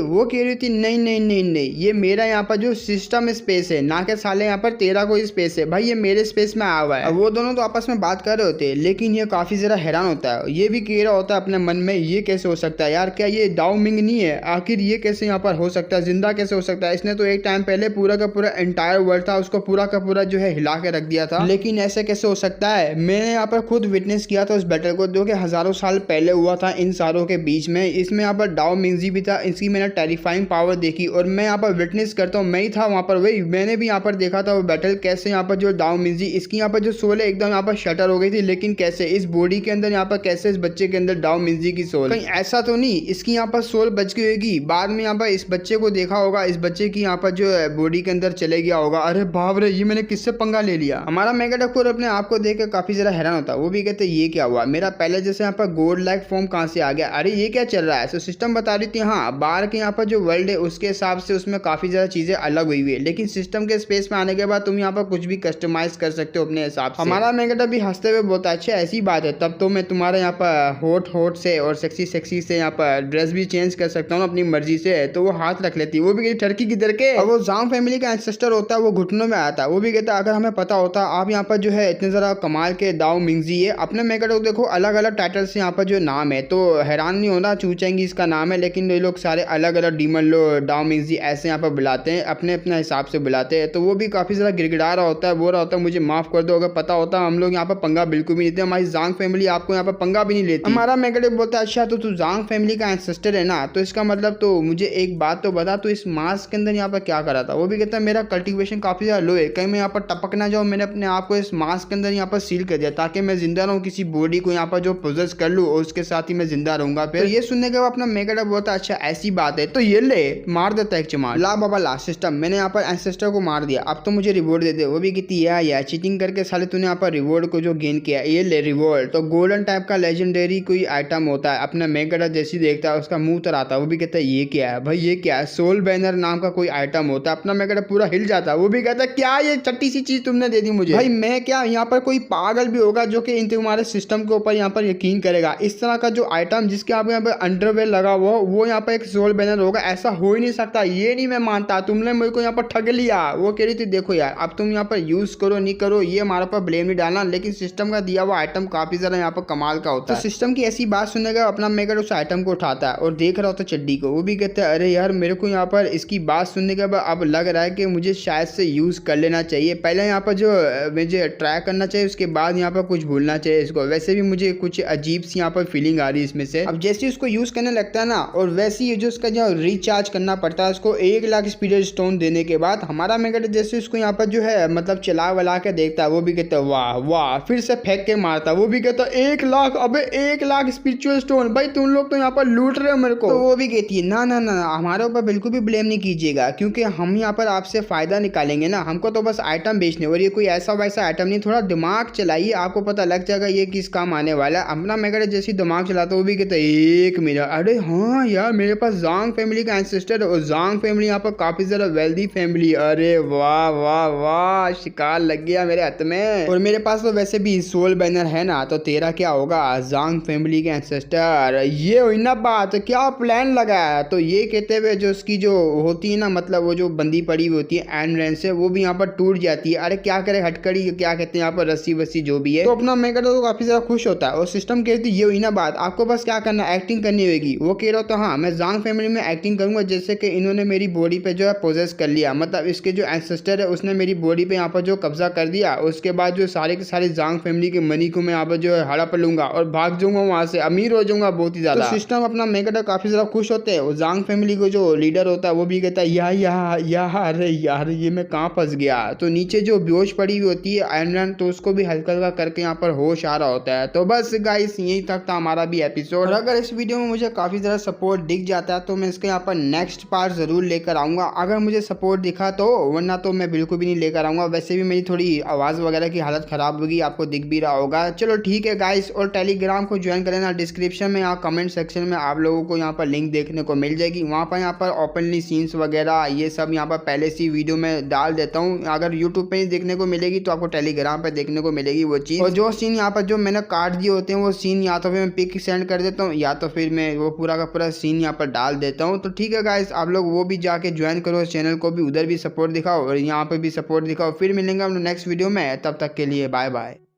वो कह रही थी नहीं नहीं नहीं नहीं, ये मेरा यहाँ पर जो सिस्टम स्पेस है, ना के साले यहाँ पर तेरा कोई स्पेस है भाई, ये मेरे स्पेस में आया हुआ है। वो दोनों तो आपस में बात कर रहे होते हैं, लेकिन ये काफी ज्यादा हैरान होता है। ये भी कह रहा होता है अपने मन में ये कैसे हो सकता है यार, क्या ये दाओ मिंग नहीं है, आखिर ये कैसे यहाँ पर हो सकता है, जिंदा कैसे हो सकता है, इसने तो एक टाइम पहले पूरा का पूरा एंटायर वर्ल्ड था उसको पूरा का पूरा जो है हिला के रख दिया था, लेकिन ऐसे कैसे हो सकता है। मैंने यहाँ पर खुद विटनेस किया था उस बैटल को, जो कि हजारों साल पहले हुआ था इन सारों के बीच में। इसमें यहाँ पर डाओ मिंगजी भी था, इसकी मैंने टेरिफाइंग पावर देखी और मैं यहाँ पर विटनेस करता हूँ, मैं ही था वहाँ पर, वही मैंने भी यहाँ पर देखा था वो बैटल, कैसे यहाँ पर जो डाओ मिंगजी इसकी यहाँ पर जो सोल है एकदम यहाँ पर शटर हो गई थी, लेकिन कैसे इस बॉडी के अंदर यहाँ पर कैसे इस बच्चे के अंदर डाओ मिंगजी की सोल, कहीं ऐसा तो नहीं इसकी यहाँ पर सोल बच गई होगी, बाद में यहाँ पर इस बच्चे को देखा होगा, इस बच्चे की यहाँ पर जो बॉडी के अंदर चले गया होगा। अरे बाप रे, ये मैंने किससे पंगा ले लिया। हमारा मेगाडा खुद अपने आप को देख कर काफी ज्यादा हैरान होता है। वो भी कहते ये क्या हुआ, मेरा पहले जैसे यहाँ पर गोल्ड लाइक फॉर्म कहाँ से आ गया, अरे ये क्या चल रहा है। तो सिस्टम बता रही थी हाँ बाहर के यहाँ पर जो वर्ल्ड है उसके हिसाब से उसमें काफी ज्यादा चीजें अलग हुई हुई है, लेकिन सिस्टम के स्पेस में आने के बाद तुम यहाँ पर कुछ भी कस्टमाइज कर सकते हो अपने हिसाब से। हमारा मेगाडा भी हंसते हुए बोलता है अच्छा ऐसी बात है, तब तो मैं तुम्हारे यहाँ पर होट से और सेक्सी से यहाँ पर ड्रेस भी चेंज कर सकता हूँ अपनी मर्जी से। तो वो हाथ रख लेती है, वो भी कहती टर्की किधर के, और वो जांग फैमिली का एंसेस्टर होता है, वो घुटनों में आता है। वो भी कहता है अगर हमें पता होता आप यहाँ पर जो है इतने ज़रा कमाल के दाओ मिंगजी है। अपने मेगाडा को देखो अलग अलग टाइटल से यहाँ पर जो नाम है, तो हैरान नहीं होना चूचेंगी इसका नाम है, लेकिन ये लोग सारे अलग अलग डीमन लो दाओ मिंगजी ऐसे यहाँ पर बुलाते हैं, अपने अपने हिसाब से बुलाते हैं। तो वो भी काफ़ी काफ़ी ज़्यादा गिड़गिड़ा रहा होता है, बोल रहा होता है मुझे माफ़ कर दो, अगर पता होता हम लोग यहाँ पर पंगा बिल्कुल भी नहीं लेते, हमारी जांग फैमिली आपको यहाँ पर पंगा भी नहीं लेती। हमारा मेगाडेव बोलता है अच्छा तो तू जांग फैमिली का एंसेस्टर है ना, तो इसका मतलब तो मुझे एक बात तो बता, तो इस मास के अंदर यहाँ पर क्या करा था। वो भी कहता है मेरा कल्टिवेशन काफ़ी ज़्यादा लो है, कहीं मैं यहाँ पर टपक ना जाऊँ, मैंने अपने आप को इस मास के अंदर यहाँ पर सील कर दिया ताकि मैं जिंदा रहूँ, किसी बॉडी को यहाँ पर जो पोजेस कर लूँ और उसके साथ ही मैं जिंदा रहूंगा। फिर ये सुनने के बाद अपना मेगाडेव बोलता है अच्छा ऐसी बात है, तो ये ले मार देता है एक चमार। ला बाबा ला सिस्टम, मैंने यहाँ पर एंसेस्टर को मार दिया, अब तो मुझे रिवॉर्ड दे दे। वो भी कहती है यार चीटिंग करके साले तूने यहाँ पर रिवॉर्ड को जो गेन किया, ये ले रिवॉर्ड। तो गोल्डन टाइप का लेजेंडरी कोई आइटम होता है, अपना मेगाडेव जैसी देखता है उसका मुंह तर आता है। वो भी कहता है ये क्या है भाई, ये क्या है, सोल बैनर नाम का कोई आइटम होता है। अपना मेगाडेव पूरा हिल जाता है। वो भी कहता है क्या ये चट्टी सी चीज तुमने दे दी मुझे। भाई मैं क्या, यहाँ पर कोई पागल भी होगा जो कि इन तुम्हारे सिस्टम के ऊपर यहाँ पर यकीन करेगा। इस तरह का जो आइटम जिसके आप यहाँ पर अंडरवेयर लगा हुआ वो यहाँ पर एक सोल बैनर होगा, ऐसा हो ही नहीं सकता, ये नहीं मैं मानता, तुमने मेरे को यहाँ पर ठग लिया। वो कह रही थी देखो यार अब तुम यहाँ पर यूज करो नहीं करो ये हमारे पर ब्लेम नहीं डालना, लेकिन सिस्टम का दिया हुआ आइटम काफी ज्यादा यहाँ पर कमाल का होता है। तो सिस्टम की ऐसी बात सुनने का अपना मेगाडेव उस आइटम को उठाता है और देख रहा होता चड्डी को। वो भी कहता है अरे यार मेरे को यहाँ पर इसकी बात सुनने के बाद अब लग रहा है कि मुझे शायद से यूज कर लेना चाहिए, पहले यहाँ पर जो मुझे ट्राई करना चाहिए, उसके बाद यहाँ पर कुछ भूलना चाहिए इसको। वैसे भी मुझे कुछ अजीब सी यहाँ पर फीलिंग आ रही है इसमें से। अब जैसे उसको यूज करने लगता है ना, और वैसे ही जो उसका जो रिचार्ज करना पड़ता है उसको 1 लाख स्पीड स्टोन देने के बाद हमारा मेगाडेव जैसे उसको यहाँ पर जो है मतलब चला वला के देखता है। वो भी कहता है वाह वाह, फिर से फेंक के मारता है। वो भी कहता है 1 लाख, अबे 1 लाख स्पिरिचुअल स्टोन, भाई तुम लोग तो यहाँ पर लूट रहे हो मेरे को। तो वो भी कहती है ना ना ना हमारे ऊपर बिल्कुल भी ब्लेम नहीं कीजिएगा, क्योंकि हम यहाँ पर आपसे फायदा निकालेंगे ना, हमको तो बस आइटम बेचने, और ये कोई ऐसा वैसा आइटम नहीं, थोड़ा दिमाग चलाइए आपको पता लग जाएगा ये किस काम आने वाला है। अपना मेगाडेव जैसे दिमाग चलाता वो भी कहता है 1 मिनट, अरे हाँ यार मेरे पास जांग फैमिली का एंसेस्टर है, और जांग फैमिली यहाँ पर काफी ज्यादा वेल्दी फैमिली, अरे वाह वाह वाह शिकार लग गया मेरे हाथ में। और मेरे पास तो वैसे भी सोल बैनर है ना, तो तेरा क्या होगा जांग फैमिली के एंसेस्टर। ये हुई ना बात, क्या प्लान लगाया। तो ये कहते हुए जो उसकी जो होती है ना मतलब वो जो बंदी पड़ी हुई होती है एंड रेन से, वो भी यहाँ पर टूट जाती है। अरे क्या करे हटकड़ी क्या कहते हैं यहाँ पर रस्सी वस्सी जो भी है। तो अपना मेगाडेव तो काफी ज्यादा खुश होता है और सिस्टम कहती है ये हुई ना बात, आपको बस क्या करना एक्टिंग करनी होगी। वो कह रहा तो हाँ मैं जांग फैमिली में एक्टिंग करूंगा जैसे कि इन्होंने मेरी बॉडी पे जो है पोजेस कर लिया, मतलब इसके जो एंसेस्टर है उसने मेरी बॉडी पे यहाँ पर जो कब्जा कर दिया। उसके बाद जो सारे के सारे जांग फैमिली के मनी को मैं यहाँ पर जो है हड़प लूंगा और भाग जाऊंगा वहां से, अमीर हो जाऊंगा बहुत ही ज्यादा। तो सिस्टम अपना मेगाडेव काफी ज्यादा खुश होते हैं। और जांग फैमिली को जो लीडर होता है वो भी कहता है यार यार ये मैं कहाँ फंस गया। तो नीचे जो बेहोश पड़ी हुई होती है आयरन, तो उसको भी हल्का हल्का करके यहाँ पर होश आ रहा होता है। तो बस गाइस यही तक था हमारा भी एपिसोड। और अगर इस वीडियो में मुझे काफी ज्यादा सपोर्ट दिख जाता है तो मैं इसके यहाँ पर नेक्स्ट पार्ट जरूर लेकर आऊंगा, अगर मुझे सपोर्ट दिखा तो, वरना तो मैं बिल्कुल भी नहीं लेकर आऊंगा। वैसे भी मेरी थोड़ी आवाज वगैरह की हालत खराब होगी, आपको दिख भी रहा होगा। चलो ठीक है गाइस, और टेलीग्राम को ज्वाइन कर लेना, डिस्क्रिप्शन में यहाँ कमेंट सेक्शन में आप लोगों को यहाँ पर लिंक देखने को मिल जाएगी। वहाँ पर यहाँ पर ओपनली सीन्स वगैरह ये सब यहाँ पर पहले से वीडियो में डाल देता हूँ। अगर यूट्यूब पे ही देखने को मिलेगी तो आपको टेलीग्राम पे देखने को मिलेगी वो चीज़। और जो सीन यहाँ पर जो मैंने काट दिए होते हैं वो सीन या तो फिर मैं पिक सेंड कर देता हूँ या तो फिर मैं वो पूरा का पूरा सीन यहाँ पर डाल देता हूँ। तो ठीक है गाइस, आप लोग वो भी जाके ज्वाइन करो चैनल को भी, उधर भी सपोर्ट दिखाओ और यहाँ पे भी सपोर्ट दिखाओ। फिर मिलेंगे हम नेक्स्ट वीडियो में, तब तक के लिए बाय बाय।